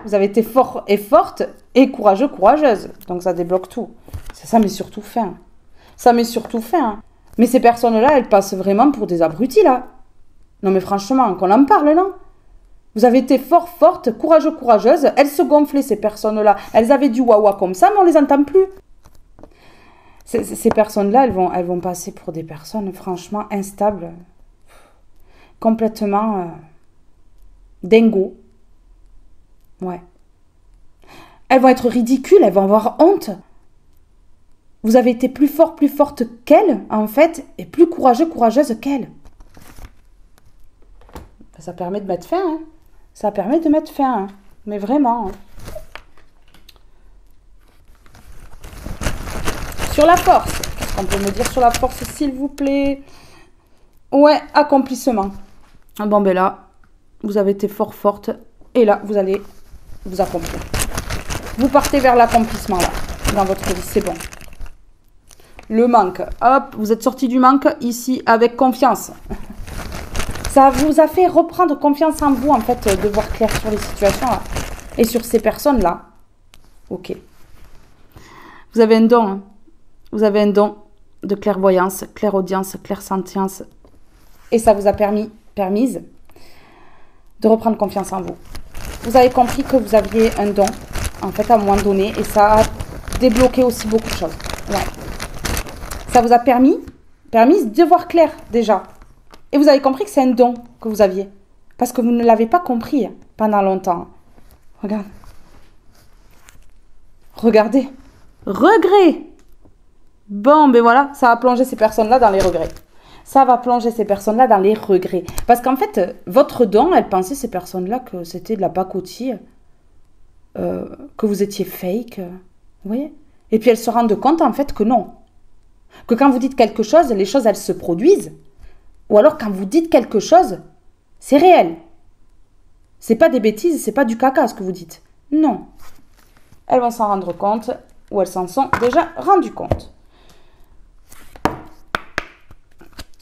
vous avez été fort et forte et courageux, courageuse. Donc ça débloque tout. Ça met surtout fin. Ça met surtout fin. Mais ces personnes-là, elles passent vraiment pour des abrutis, là. Non, mais franchement, qu'on en parle, non? Vous avez été forte, courageux, courageuse. Elles se gonflaient, ces personnes-là. Elles avaient du wawa comme ça, mais on les entend plus. Ces personnes-là, elles vont passer pour des personnes, franchement, instables. Complètement dingo. Ouais. Elles vont être ridicules, elles vont avoir honte. Vous avez été plus forte qu'elles, en fait, et plus courageux, courageuse qu'elles. Ça permet de mettre fin, hein. Ça permet de mettre fin, hein. Mais vraiment. Hein. Sur la force. Qu'est-ce qu'on peut me dire sur la force, s'il vous plaît? Ouais, accomplissement. Ah bon, ben là, vous avez été forte. Et là, vous allez vous accomplir. Vous partez vers l'accomplissement, là. Dans votre vie, c'est bon. Le manque. Hop, vous êtes sorti du manque, ici, avec confiance. Ça vous a fait reprendre confiance en vous, en fait, de voir clair sur les situations, là. Et sur ces personnes-là. Ok. Vous avez un don, hein. Vous avez un don de clairvoyance, clairaudience, clairsentience. Et ça vous a permise de reprendre confiance en vous. Vous avez compris que vous aviez un don, en fait, à un moment donné. Et ça a débloqué aussi beaucoup de choses. Ouais. Ça vous a permis de voir clair, déjà. Et vous avez compris que c'est un don que vous aviez. Parce que vous ne l'avez pas compris pendant longtemps. Regarde. Regardez. Regret. Bon, ben voilà, ça va plonger ces personnes-là dans les regrets. Ça va plonger ces personnes-là dans les regrets. Parce qu'en fait, votre don, elles pensaient, ces personnes-là, que c'était de la pacotille. Que vous étiez fake. Vous voyez? Et puis elles se rendent compte, en fait, que non. Que quand vous dites quelque chose, les choses, elles se produisent. Ou alors, quand vous dites quelque chose, c'est réel. C'est pas des bêtises, c'est pas du caca, ce que vous dites. Non. Elles vont s'en rendre compte, ou elles s'en sont déjà rendues compte.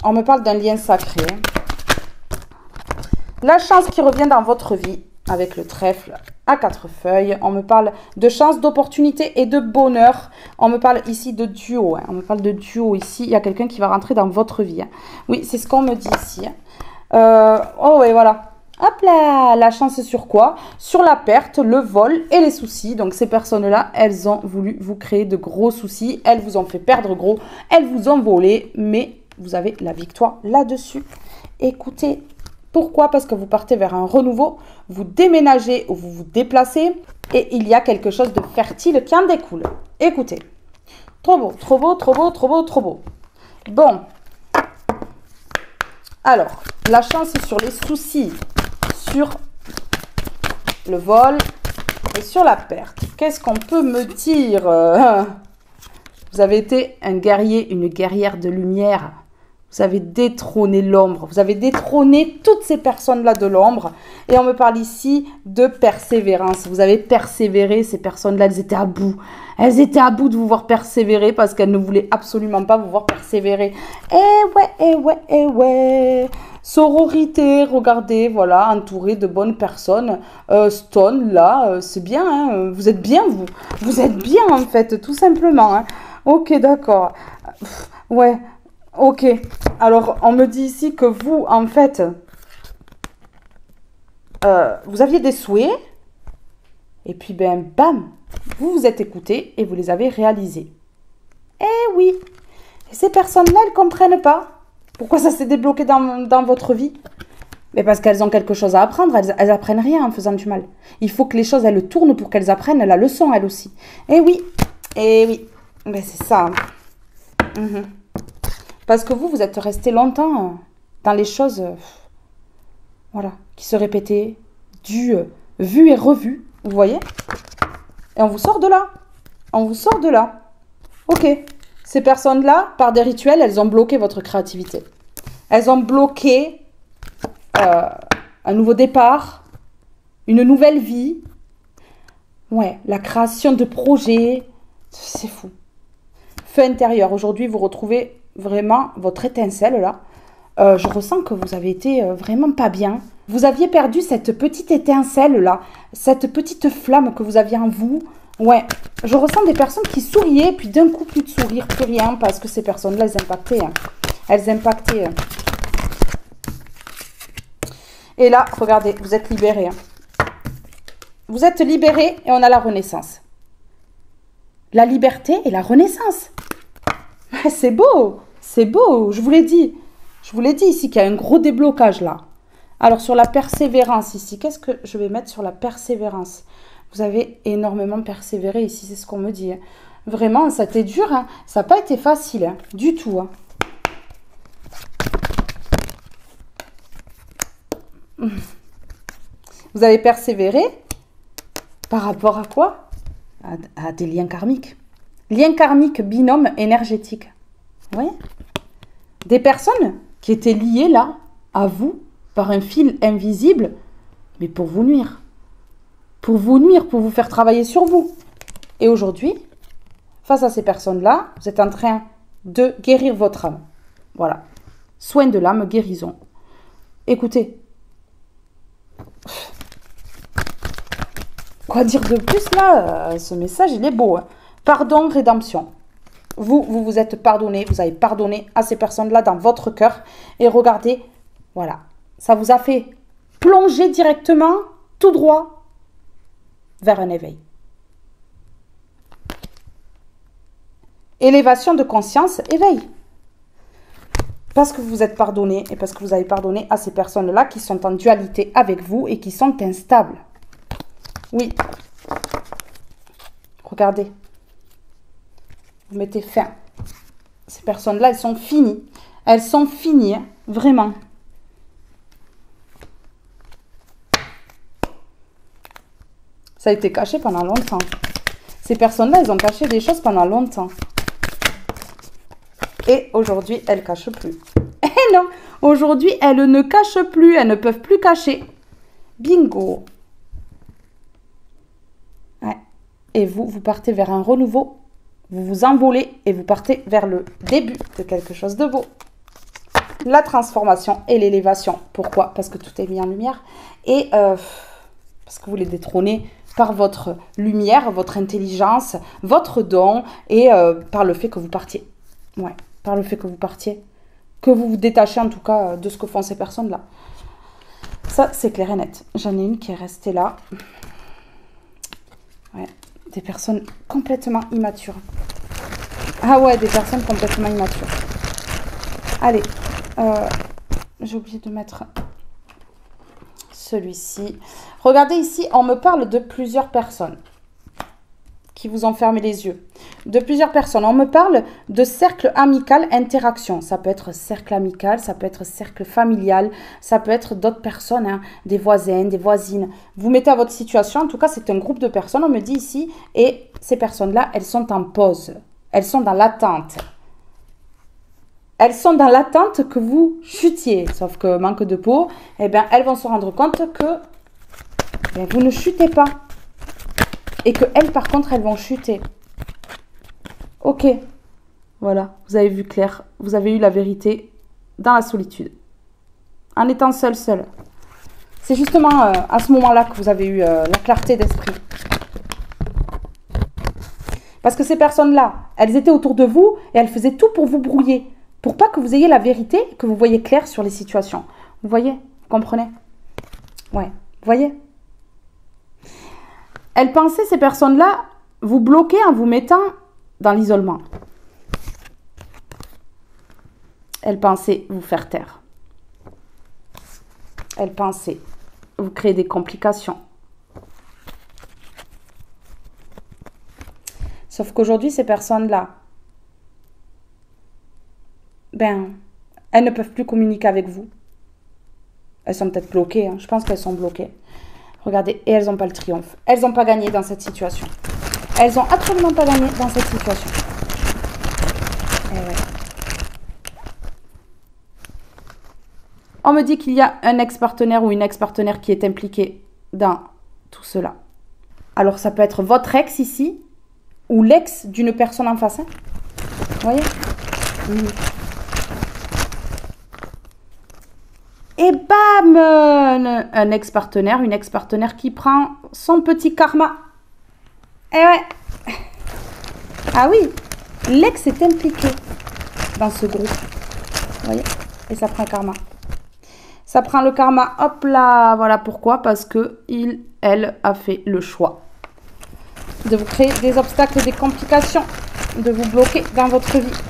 On me parle d'un lien sacré. La chance qui revient dans votre vie, avec le trèfle à 4 feuilles. On me parle de chance, d'opportunité et de bonheur. On me parle ici de duo. Hein. On me parle de duo ici. Il y a quelqu'un qui va rentrer dans votre vie. Hein. Oui, c'est ce qu'on me dit ici. Oh oui, voilà. Hop là, la chance sur quoi? Sur la perte, le vol et les soucis. Donc ces personnes-là, elles ont voulu vous créer de gros soucis. Elles vous ont fait perdre gros. Elles vous ont volé. Mais vous avez la victoire là-dessus. Écoutez. Pourquoi? Parce que vous partez vers un renouveau, vous déménagez ou vous vous déplacez et il y a quelque chose de fertile qui en découle. Écoutez, trop beau, trop beau, trop beau, trop beau, trop beau. Bon, alors, la chance sur les soucis, sur le vol et sur la perte. Qu'est-ce qu'on peut me dire? Vous avez été un guerrier, une guerrière de lumière. Vous avez détrôné l'ombre. Vous avez détrôné toutes ces personnes-là de l'ombre. Et on me parle ici de persévérance. Vous avez persévéré. Ces personnes-là, elles étaient à bout. Elles étaient à bout de vous voir persévérer parce qu'elles ne voulaient absolument pas vous voir persévérer. Eh ouais, eh ouais, eh ouais. Sororité, regardez, voilà, entouré de bonnes personnes. Stone, là, c'est bien, hein. Vous êtes bien, vous. Vous êtes bien, en fait, tout simplement. Hein. Ok, d'accord. Ouais. Ok, alors on me dit ici que vous, en fait, vous aviez des souhaits, et puis ben bam, vous vous êtes écoutés et vous les avez réalisés. Eh oui, et ces personnes-là, elles ne comprennent pas pourquoi ça s'est débloqué dans votre vie. Mais parce qu'elles ont quelque chose à apprendre, elles apprennent rien en faisant du mal. Il faut que les choses, elles tournent pour qu'elles apprennent la leçon, elles aussi. Eh oui, mais c'est ça. Parce que vous êtes resté longtemps dans les choses voilà, qui se répétaient, vues et revues, vous voyez? Et on vous sort de là. On vous sort de là. Ok. Ces personnes-là, par des rituels, elles ont bloqué votre créativité. Elles ont bloqué un nouveau départ, une nouvelle vie. Ouais, la création de projets. C'est fou. Feu intérieur. Aujourd'hui, vous retrouvez vraiment votre étincelle là. Je ressens que vous avez été vraiment pas bien. Vous aviez perdu cette petite étincelle là, cette petite flamme que vous aviez en vous. Ouais, je ressens des personnes qui souriaient, puis d'un coup plus de sourire, plus rien, parce que ces personnes-là, elles impactaient. Hein. Elles impactaient. Et là, regardez, vous êtes libérés. Hein. Vous êtes libérés et on a la renaissance. La liberté et la renaissance. C'est beau, je vous l'ai dit. Je vous l'ai dit ici qu'il y a un gros déblocage là. Alors sur la persévérance ici, qu'est-ce que je vais mettre sur la persévérance? Vous avez énormément persévéré ici, c'est ce qu'on me dit. Hein. Vraiment, ça a été dur, hein. Ça n'a pas été facile, hein, du tout. Hein. Vous avez persévéré par rapport à quoi? À des liens karmiques. Liens karmiques, binôme énergétique. Oui. Des personnes qui étaient liées là, à vous, par un fil invisible, mais pour vous nuire. Pour vous nuire, pour vous faire travailler sur vous. Et aujourd'hui, face à ces personnes-là, vous êtes en train de guérir votre âme. Voilà. Soin de l'âme, guérison. Écoutez. Quoi dire de plus là? Ce message, il est beau. Hein. Pardon, rédemption. Vous êtes pardonné, vous avez pardonné à ces personnes-là dans votre cœur. Et regardez, voilà, ça vous a fait plonger directement, tout droit, vers un éveil. Élévation de conscience, éveil. Parce que vous êtes pardonné et parce que vous avez pardonné à ces personnes-là qui sont en dualité avec vous et qui sont instables. Oui. Regardez. Vous mettez fin. Ces personnes-là, elles sont finies. Elles sont finies, hein, vraiment. Ça a été caché pendant longtemps. Ces personnes-là, elles ont caché des choses pendant longtemps. Et aujourd'hui, elles ne cachent plus. Eh non, aujourd'hui, elles ne cachent plus. Elles ne peuvent plus cacher. Bingo. Ouais. Et vous partez vers un renouveau. Vous vous envolez et vous partez vers le début de quelque chose de beau. La transformation et l'élévation. Pourquoi? Parce que tout est mis en lumière. Et parce que vous les détrônez par votre lumière, votre intelligence, votre don et par le fait que vous partiez. Ouais, par le fait que vous partiez. Que vous vous détachez en tout cas de ce que font ces personnes-là. Ça, c'est clair et net. J'en ai une qui est restée là. Ouais. Des personnes complètement immatures. Ah ouais, des personnes complètement immatures. Allez, j'ai oublié de mettre celui-ci. Regardez ici, on me parle de plusieurs personnes qui vous ont fermé les yeux. De plusieurs personnes. On me parle de cercle amical, interaction. Ça peut être cercle amical, ça peut être cercle familial, ça peut être d'autres personnes, hein, des voisins, des voisines. Vous mettez à votre situation, en tout cas, c'est un groupe de personnes, on me dit ici, et ces personnes-là, elles sont en pause. Elles sont dans l'attente. Elles sont dans l'attente que vous chutiez. Sauf que manque de peau, eh bien, elles vont se rendre compte que vous ne chutez pas. Et que elles, par contre, elles vont chuter. Ok. Voilà, vous avez vu clair. Vous avez eu la vérité dans la solitude. En étant seul. C'est justement à ce moment-là que vous avez eu la clarté d'esprit. Parce que ces personnes-là, elles étaient autour de vous et elles faisaient tout pour vous brouiller. Pour pas que vous ayez la vérité, que vous voyez clair sur les situations. Vous voyez? Vous comprenez? Ouais. Vous voyez? Elles pensaient, ces personnes-là, vous bloquer en vous mettant dans l'isolement. Elles pensaient vous faire taire. Elles pensaient vous créer des complications. Sauf qu'aujourd'hui, ces personnes-là, ben, elles ne peuvent plus communiquer avec vous. Elles sont peut-être bloquées, hein. Je pense qu'elles sont bloquées. Regardez, et elles n'ont pas le triomphe. Elles n'ont pas gagné dans cette situation. Elles n'ont absolument pas gagné dans cette situation. Eh ouais. On me dit qu'il y a un ex-partenaire ou une ex-partenaire qui est impliqué dans tout cela. Alors, ça peut être votre ex ici, ou l'ex d'une personne en face. Hein. Vous voyez? Et bam, un ex-partenaire, une ex-partenaire qui prend son petit karma. Eh ouais. Ah oui, l'ex est impliqué dans ce groupe. Vous voyez? Et ça prend karma. Ça prend le karma, hop là. Voilà pourquoi, parce que elle a fait le choix de vous créer des obstacles, des complications, de vous bloquer dans votre vie.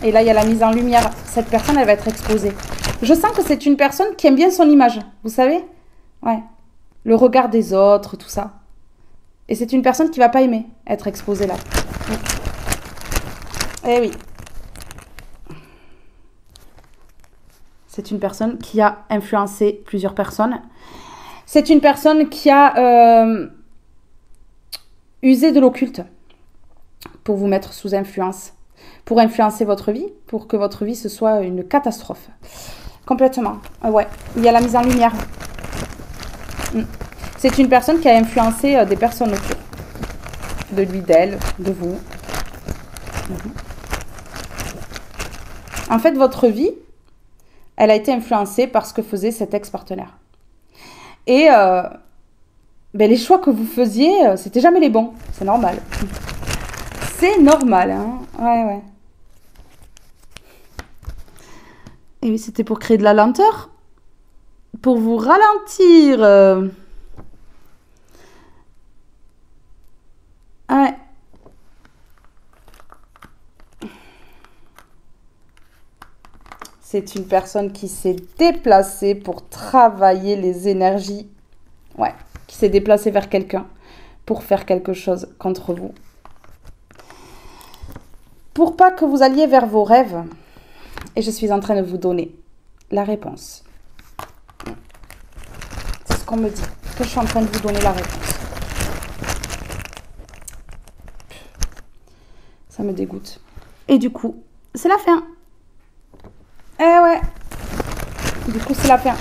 Et là, il y a la mise en lumière. Cette personne, elle va être exposée. Je sens que c'est une personne qui aime bien son image, vous savez? Ouais. Le regard des autres, tout ça. Et c'est une personne qui ne va pas aimer être exposée là. Eh oui. C'est une personne qui a influencé plusieurs personnes. C'est une personne qui a usé de l'occulte pour vous mettre sous influence. Pour influencer votre vie, pour que votre vie ce soit une catastrophe. Complètement. Ouais. Il y a la mise en lumière. C'est une personne qui a influencé des personnes autour. De lui, d'elle, de vous. En fait, votre vie, elle a été influencée par ce que faisait cet ex-partenaire. Et ben, les choix que vous faisiez, c'était jamais les bons. C'est normal. C'est normal, hein. Ouais, ouais. Et oui, c'était pour créer de la lenteur. Pour vous ralentir. Ouais. C'est une personne qui s'est déplacée pour travailler les énergies. Ouais. Qui s'est déplacée vers quelqu'un pour faire quelque chose contre vous. Pour pas que vous alliez vers vos rêves. Et je suis en train de vous donner la réponse. C'est ce qu'on me dit. Que je suis en train de vous donner la réponse. Ça me dégoûte. Et du coup, c'est la fin. Eh ouais. Du coup, c'est la fin.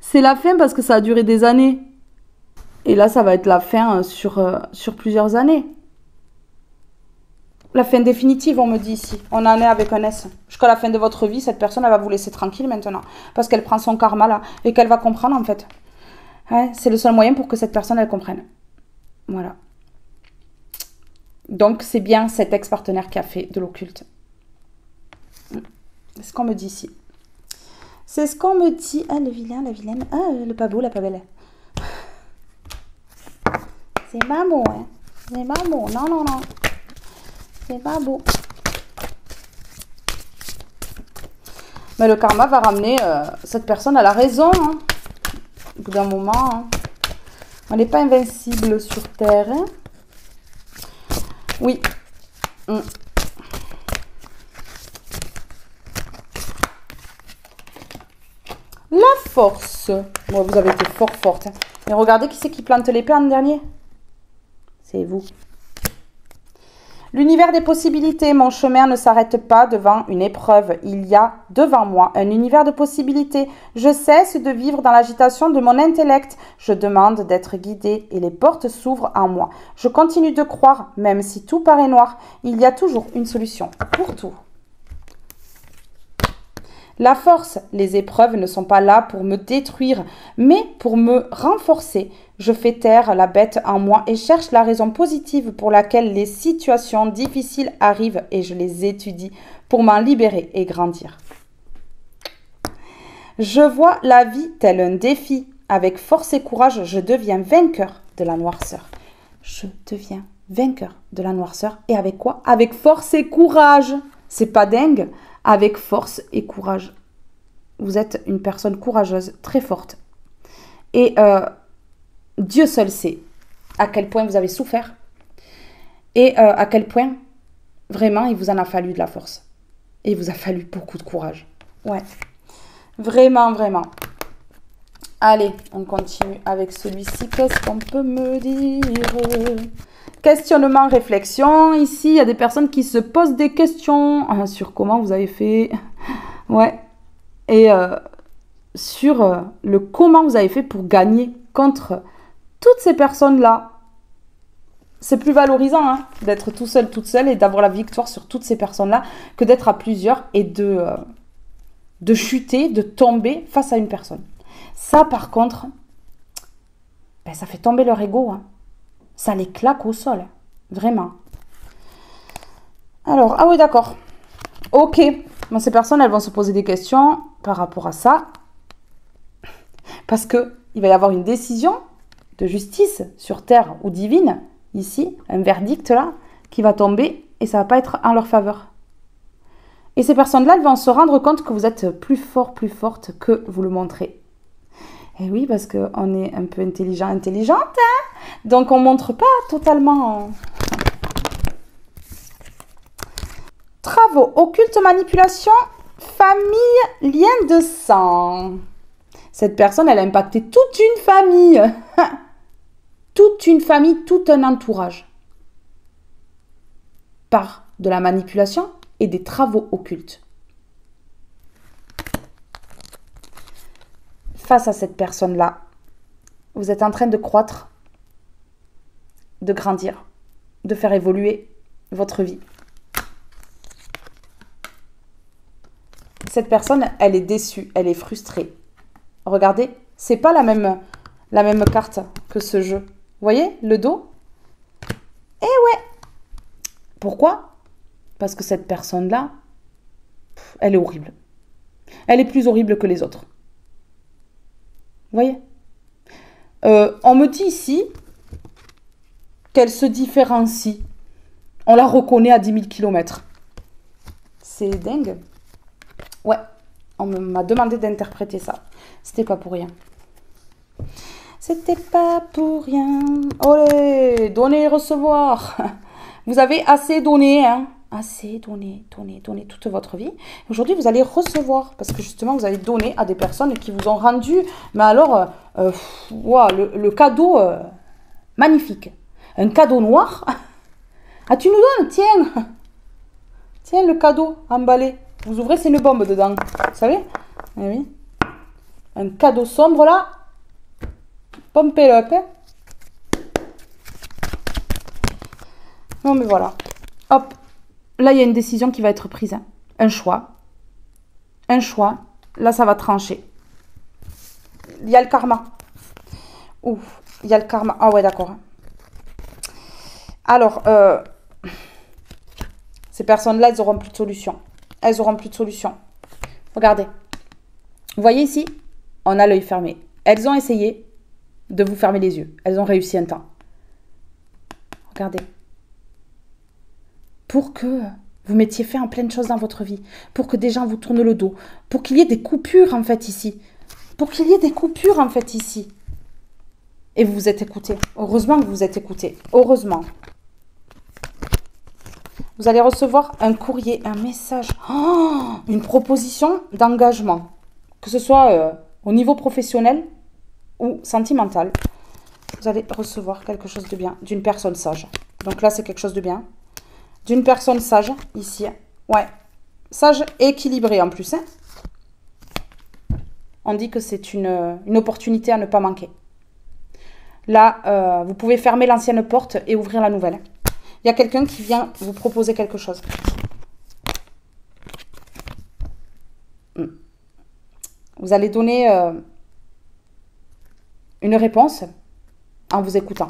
C'est la fin parce que ça a duré des années. Et là, ça va être la fin sur plusieurs années. La fin définitive, on me dit ici. On en est avec un S. Jusqu'à la fin de votre vie, cette personne, elle va vous laisser tranquille maintenant. Parce qu'elle prend son karma là. Et qu'elle va comprendre en fait. Ouais, c'est le seul moyen pour que cette personne, elle comprenne. Voilà. Donc, c'est bien cet ex-partenaire qui a fait de l'occulte. C'est ce qu'on me dit ici. C'est ce qu'on me dit. Ah, le vilain, la vilaine. Ah, le pas beau, la pas belle. C'est pas beau, hein. C'est pas beau. Non, non, non. C'est pas beau. Mais le karma va ramener cette personne à la raison. Hein. Au bout d'un moment, hein. On n'est pas invincible sur Terre. Hein. Oui. La force. Bon, vous avez été fort forte. Hein. Mais regardez qui c'est qui plante l'épée en dernier. C'est vous. L'univers des possibilités, mon chemin ne s'arrête pas devant une épreuve. Il y a devant moi un univers de possibilités. Je cesse de vivre dans l'agitation de mon intellect. Je demande d'être guidée et les portes s'ouvrent en moi. Je continue de croire, même si tout paraît noir. Il y a toujours une solution pour tout. La force, les épreuves ne sont pas là pour me détruire, mais pour me renforcer. Je fais taire la bête en moi et cherche la raison positive pour laquelle les situations difficiles arrivent et je les étudie pour m'en libérer et grandir. Je vois la vie tel un défi. Avec force et courage, je deviens vainqueur de la noirceur. Je deviens vainqueur de la noirceur. Et avec quoi? Avec force et courage. C'est pas dingue? Avec force et courage. Vous êtes une personne courageuse, très forte. Et Dieu seul sait à quel point vous avez souffert. Et à quel point, vraiment, il vous en a fallu de la force. Et il vous a fallu beaucoup de courage. Ouais. Vraiment, vraiment. Allez, on continue avec celui-ci. Qu'est-ce qu'on peut me dire? Questionnement, réflexion. Ici, il y a des personnes qui se posent des questions sur comment vous avez fait. Ouais. Et sur le comment vous avez fait pour gagner contre toutes ces personnes-là. C'est plus valorisant d'être tout seul, toute seule et d'avoir la victoire sur toutes ces personnes-là que d'être à plusieurs et de chuter, de tomber face à une personne. Ça, par contre, ben, ça fait tomber leur ego. Ça les claque au sol. Vraiment. Alors, ah oui, d'accord. Ok. Bon, ces personnes, elles vont se poser des questions par rapport à ça. Parce qu'il va y avoir une décision de justice sur terre ou divine, ici, un verdict là, qui va tomber et ça ne va pas être en leur faveur. Et ces personnes-là, elles vont se rendre compte que vous êtes plus fort, plus forte que vous le montrez. Et oui, parce qu'on est un peu intelligente, donc on ne montre pas totalement. Travaux, occulte, manipulation, famille, lien de sang. Cette personne, elle a impacté toute une famille. Toute une famille, tout un entourage. Par de la manipulation et des travaux occultes. Face à cette personne-là, vous êtes en train de croître, de grandir, de faire évoluer votre vie. Cette personne, elle est déçue, elle est frustrée. Regardez, c'est pas la même carte que ce jeu. Vous voyez, le dos? Eh ouais! Pourquoi? Parce que cette personne-là, elle est horrible. Elle est plus horrible que les autres. Vous voyez? On me dit ici qu'elle se différencie. On la reconnaît à 10 000 km. C'est dingue. Ouais, on m'a demandé d'interpréter ça. C'était pas pour rien. C'était pas pour rien. Olé, donner et recevoir. Vous avez assez donné, Assez donné toute votre vie. Aujourd'hui, vous allez recevoir parce que justement, vous avez donné à des personnes qui vous ont rendu, mais alors, wow, le cadeau magnifique. Un cadeau noir. Ah, tu nous donnes, tiens. Tiens, le cadeau emballé. Vous ouvrez, c'est une bombe dedans. Vous savez? Eh oui. Un cadeau sombre là. Pompez-le up. Non, mais voilà. Hop. Là, il y a une décision qui va être prise. Un choix. Un choix. Là, ça va trancher. Il y a le karma. Ouf. Il y a le karma. Ah ouais, d'accord. Alors, ces personnes-là, elles n'auront plus de solution. Elles n'auront plus de solution. Regardez. Vous voyez ici, on a l'œil fermé. Elles ont essayé de vous fermer les yeux. Elles ont réussi un temps. Regardez. Pour que vous mettiez fin à plein de choses dans votre vie. Pour que des gens vous tournent le dos. Pour qu'il y ait des coupures, en fait, ici. Pour qu'il y ait des coupures, en fait, ici. Et vous vous êtes écouté. Heureusement que vous vous êtes écouté. Heureusement. Vous allez recevoir un courrier, un message, une proposition d'engagement. Que ce soit au niveau professionnel ou sentimental. Vous allez recevoir quelque chose de bien d'une personne sage. Donc là, c'est quelque chose de bien. D'une personne sage, ici. Ouais. Sage et équilibrée en plus. On dit que c'est une opportunité à ne pas manquer. Là, vous pouvez fermer l'ancienne porte et ouvrir la nouvelle. Il y a quelqu'un qui vient vous proposer quelque chose. Vous allez donner une réponse en vous écoutant.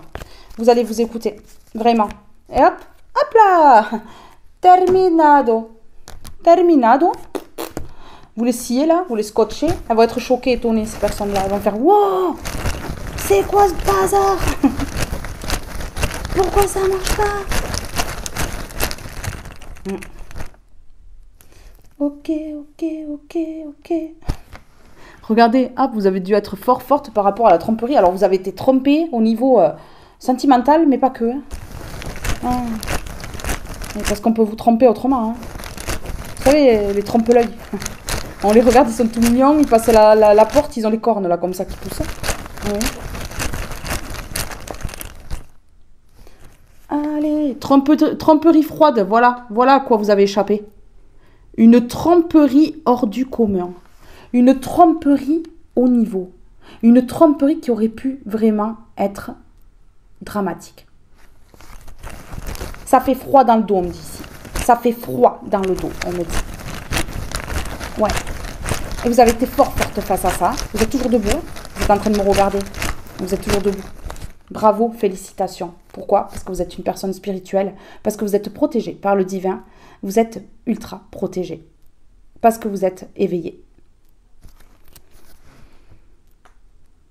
Vous allez vous écouter. Vraiment. Et hop. Hop là. Terminado. Terminado. Vous les sciez là, vous les scotchez. Elles vont être choquées, étonnées, ces personnes-là. Elles vont faire « Wow, c'est quoi ce bazar? Pourquoi ça marche pas ?» Ok. Regardez, hop, vous avez dû être forte par rapport à la tromperie. Alors, vous avez été trompé au niveau sentimental, mais pas que. Parce qu'on peut vous tromper autrement. Hein. Vous savez, les trompe-l'œil. On les regarde, ils sont tout mignons. Ils passent la porte, ils ont les cornes là, comme ça, qui poussent. Oui. Allez, tromperie froide. Voilà à quoi vous avez échappé. Une tromperie hors du commun. Une tromperie haut niveau. Une tromperie qui aurait pu vraiment être dramatique. Ça fait froid dans le dos, on me dit ici. Ça fait froid dans le dos, on me dit. Ouais. Et vous avez été forte face à ça. Vous êtes toujours debout. Vous êtes en train de me regarder. Vous êtes toujours debout. Bravo, félicitations. Pourquoi? Parce que vous êtes une personne spirituelle. Parce que vous êtes protégé par le divin. Vous êtes ultra protégé. Parce que vous êtes éveillé.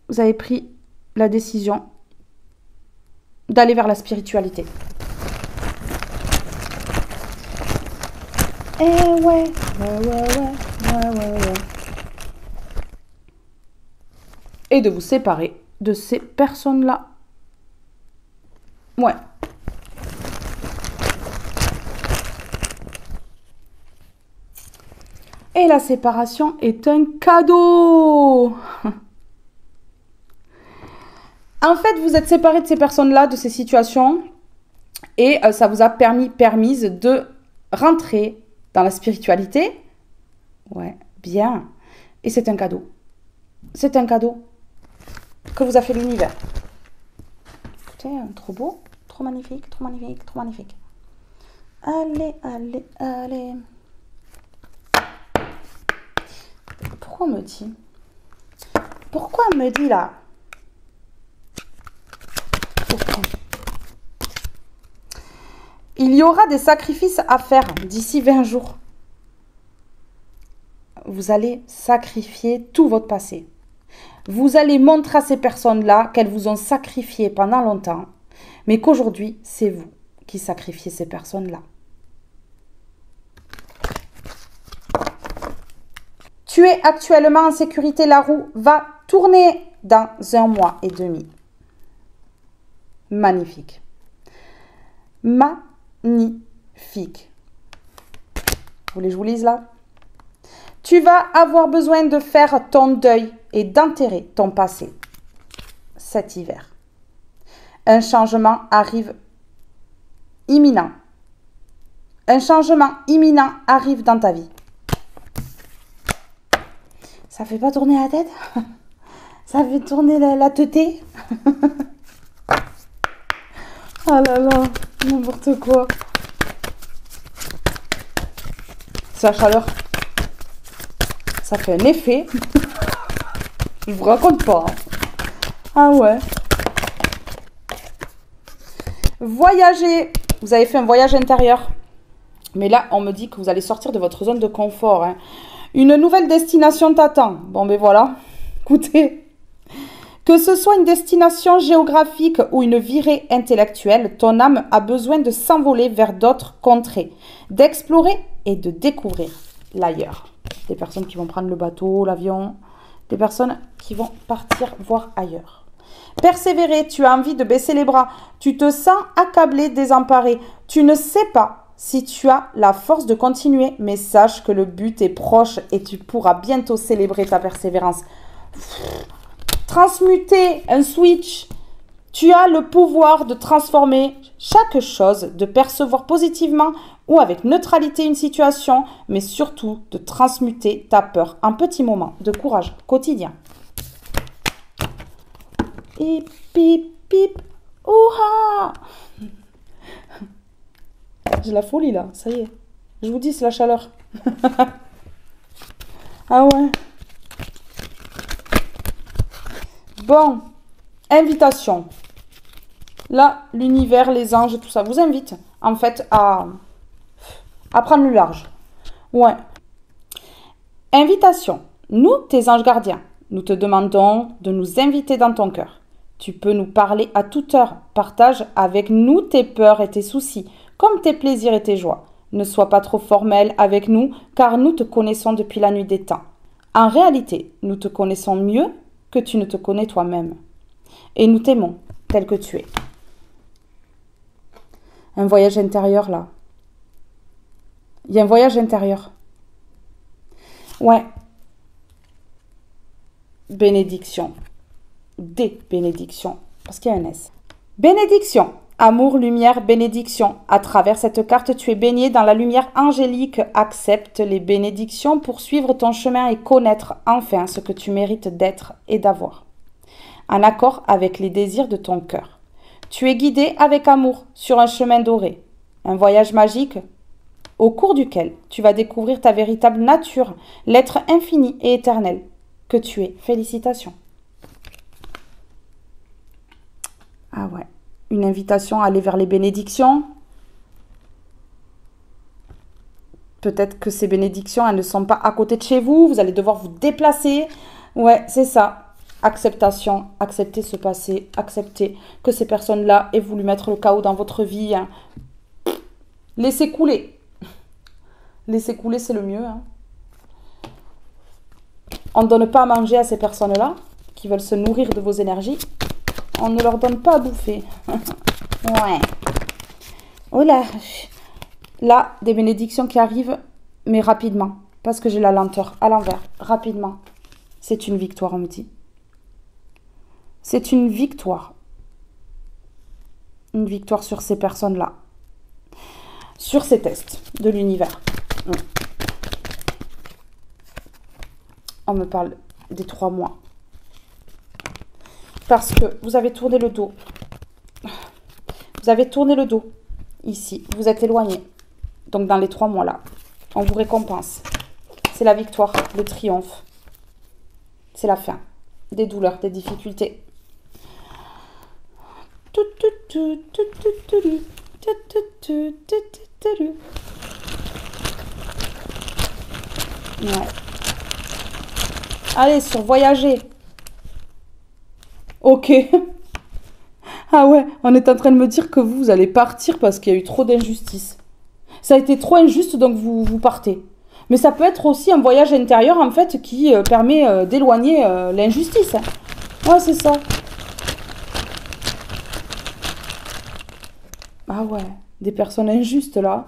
Vous avez pris la décision d'aller vers la spiritualité. Eh ouais. Et de vous séparer de ces personnes-là. Ouais. Et la séparation est un cadeau. En fait, vous êtes séparés de ces personnes-là, de ces situations, et ça vous a permise de rentrer dans la spiritualité. Ouais, bien. Et c'est un cadeau. C'est un cadeau que vous a fait l'univers. Écoutez, trop beau, trop magnifique, trop magnifique, trop magnifique. Allez, allez, allez. Pourquoi on me dit? Pourquoi on me dit là? Pourquoi? Il y aura des sacrifices à faire d'ici 20 jours. Vous allez sacrifier tout votre passé. Vous allez montrer à ces personnes-là qu'elles vous ont sacrifié pendant longtemps, mais qu'aujourd'hui, c'est vous qui sacrifiez ces personnes-là. Tu es actuellement en sécurité, la roue va tourner dans 1 mois et demi. Magnifique. Magnifique. Vous voulez que je vous lise là? Tu vas avoir besoin de faire ton deuil et d'enterrer ton passé cet hiver. Un changement arrive imminent. Un changement imminent arrive dans ta vie. Ça fait pas tourner la tête? Ça fait tourner la teuté? Oh là là, n'importe quoi. C'est la chaleur. Ça fait un effet. Je vous raconte pas. Ah ouais. Voyager. Vous avez fait un voyage intérieur. Mais là, on me dit que vous allez sortir de votre zone de confort. Hein. Une nouvelle destination t'attend. Bon, ben voilà. Écoutez. Que ce soit une destination géographique ou une virée intellectuelle, ton âme a besoin de s'envoler vers d'autres contrées, d'explorer et de découvrir l'ailleurs. Des personnes qui vont prendre le bateau, l'avion, des personnes qui vont partir voir ailleurs. Persévérer, tu as envie de baisser les bras, tu te sens accablé, désemparé, tu ne sais pas si tu as la force de continuer, mais sache que le but est proche et tu pourras bientôt célébrer ta persévérance. Transmuter un switch, tu as le pouvoir de transformer chaque chose, de percevoir positivement ou avec neutralité une situation, mais surtout de transmuter ta peur en petits moments de courage quotidien. Pip, pip, pip, ouha! J'ai la folie là, ça y est. Je vous dis, c'est la chaleur. Ah ouais. Bon, invitation. Là, l'univers, les anges, tout ça vous invite en fait à prendre le large. Ouais. Invitation. Nous, tes anges gardiens, nous te demandons de nous inviter dans ton cœur. Tu peux nous parler à toute heure. Partage avec nous tes peurs et tes soucis, comme tes plaisirs et tes joies. Ne sois pas trop formel avec nous, car nous te connaissons depuis la nuit des temps. En réalité, nous te connaissons mieux que tu ne te connais toi-même. Et nous t'aimons tel que tu es. Un voyage intérieur là. Il y a un voyage intérieur. Ouais. Bénédiction. Des bénédictions. Parce qu'il y a un S. Bénédiction. Amour, lumière, bénédiction. À travers cette carte, tu es baigné dans la lumière angélique. Accepte les bénédictions pour suivre ton chemin et connaître enfin ce que tu mérites d'être et d'avoir. En accord avec les désirs de ton cœur. Tu es guidé avec amour sur un chemin doré. Un voyage magique au cours duquel tu vas découvrir ta véritable nature, l'être infini et éternel que tu es. Félicitations. Ah ouais. Une invitation à aller vers les bénédictions. Peut-être que ces bénédictions, elles ne sont pas à côté de chez vous. Vous allez devoir vous déplacer. Ouais, c'est ça. Acceptation. Accepter ce passé. Accepter que ces personnes-là aient voulu mettre le chaos dans votre vie. Hein. Laissez couler. Laissez couler, c'est le mieux. Hein. On ne donne pas à manger à ces personnes-là qui veulent se nourrir de vos énergies. On ne leur donne pas à bouffer. Ouais. Oh là. Là, des bénédictions qui arrivent, mais rapidement. Parce que j'ai la lenteur à l'envers. Rapidement. C'est une victoire, on me dit. C'est une victoire. Une victoire sur ces personnes-là. Sur ces tests de l'univers. On me parle des 3 mois. Parce que vous avez tourné le dos. Vous avez tourné le dos. Ici. Vous êtes éloigné. Donc, dans les 3 mois là, on vous récompense. C'est la victoire, le triomphe. C'est la fin. Des douleurs, des difficultés. Ouais. Allez, sur voyager. Ok. Ah ouais, on est en train de me dire que vous allez partir parce qu'il y a eu trop d'injustice. Ça a été trop injuste, donc vous partez. Mais ça peut être aussi un voyage intérieur, en fait, qui permet d'éloigner l'injustice. Hein. Ouais, c'est ça. Ah ouais, des personnes injustes, là.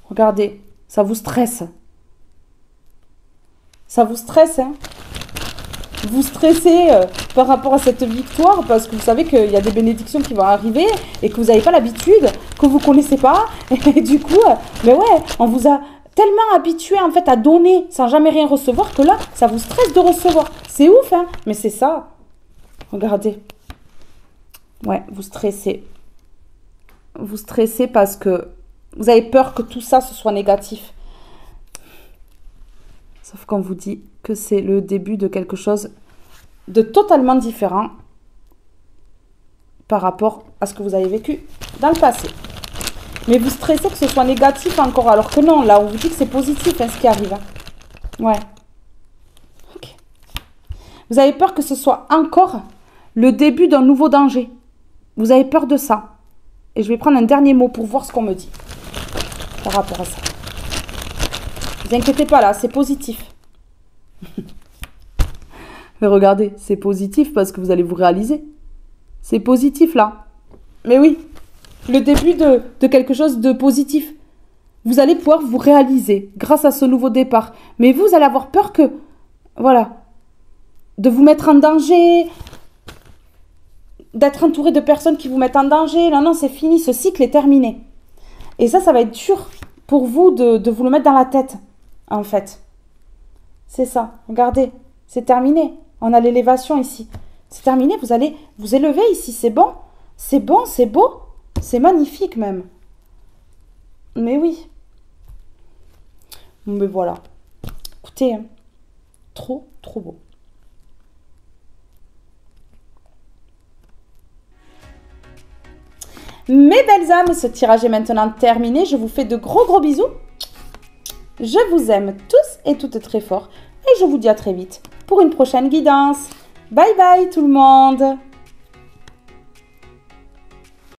Regardez, ça vous stresse. Ça vous stresse, hein. Vous stressez par rapport à cette victoire parce que vous savez qu'il y a des bénédictions qui vont arriver et que vous n'avez pas l'habitude, que vous ne connaissez pas. Et du coup, mais ouais, on vous a tellement habitué en fait à donner sans jamais rien recevoir que là, ça vous stresse de recevoir. C'est ouf, hein. Mais c'est ça. Regardez. Ouais, vous stressez. Vous stressez parce que vous avez peur que tout ça, ce soit négatif. Sauf qu'on vous dit que c'est le début de quelque chose de totalement différent par rapport à ce que vous avez vécu dans le passé. Mais vous stressez que ce soit négatif encore, alors que non, là, on vous dit que c'est positif, hein, ce qui arrive. Hein. Ouais. Ok. Vous avez peur que ce soit encore le début d'un nouveau danger. Vous avez peur de ça. Et je vais prendre un dernier mot pour voir ce qu'on me dit par rapport à ça. Ne vous inquiétez pas là, c'est positif. Mais regardez, c'est positif parce que vous allez vous réaliser. C'est positif là. Mais oui, le début de quelque chose de positif. Vous allez pouvoir vous réaliser grâce à ce nouveau départ. Mais vous allez avoir peur que, voilà, de vous mettre en danger, d'être entouré de personnes qui vous mettent en danger. Non, non, c'est fini, ce cycle est terminé. Et ça va être dur pour vous de vous le mettre dans la tête. En fait, c'est ça. Regardez, c'est terminé. On a l'élévation ici. C'est terminé. Vous allez vous élever ici. C'est bon. C'est bon, c'est beau. C'est magnifique même. Mais oui. Mais voilà. Écoutez, hein, trop, trop beau. Mes belles âmes, ce tirage est maintenant terminé. Je vous fais de gros gros bisous. Je vous aime tous et toutes très fort et je vous dis à très vite pour une prochaine guidance. Bye bye tout le monde!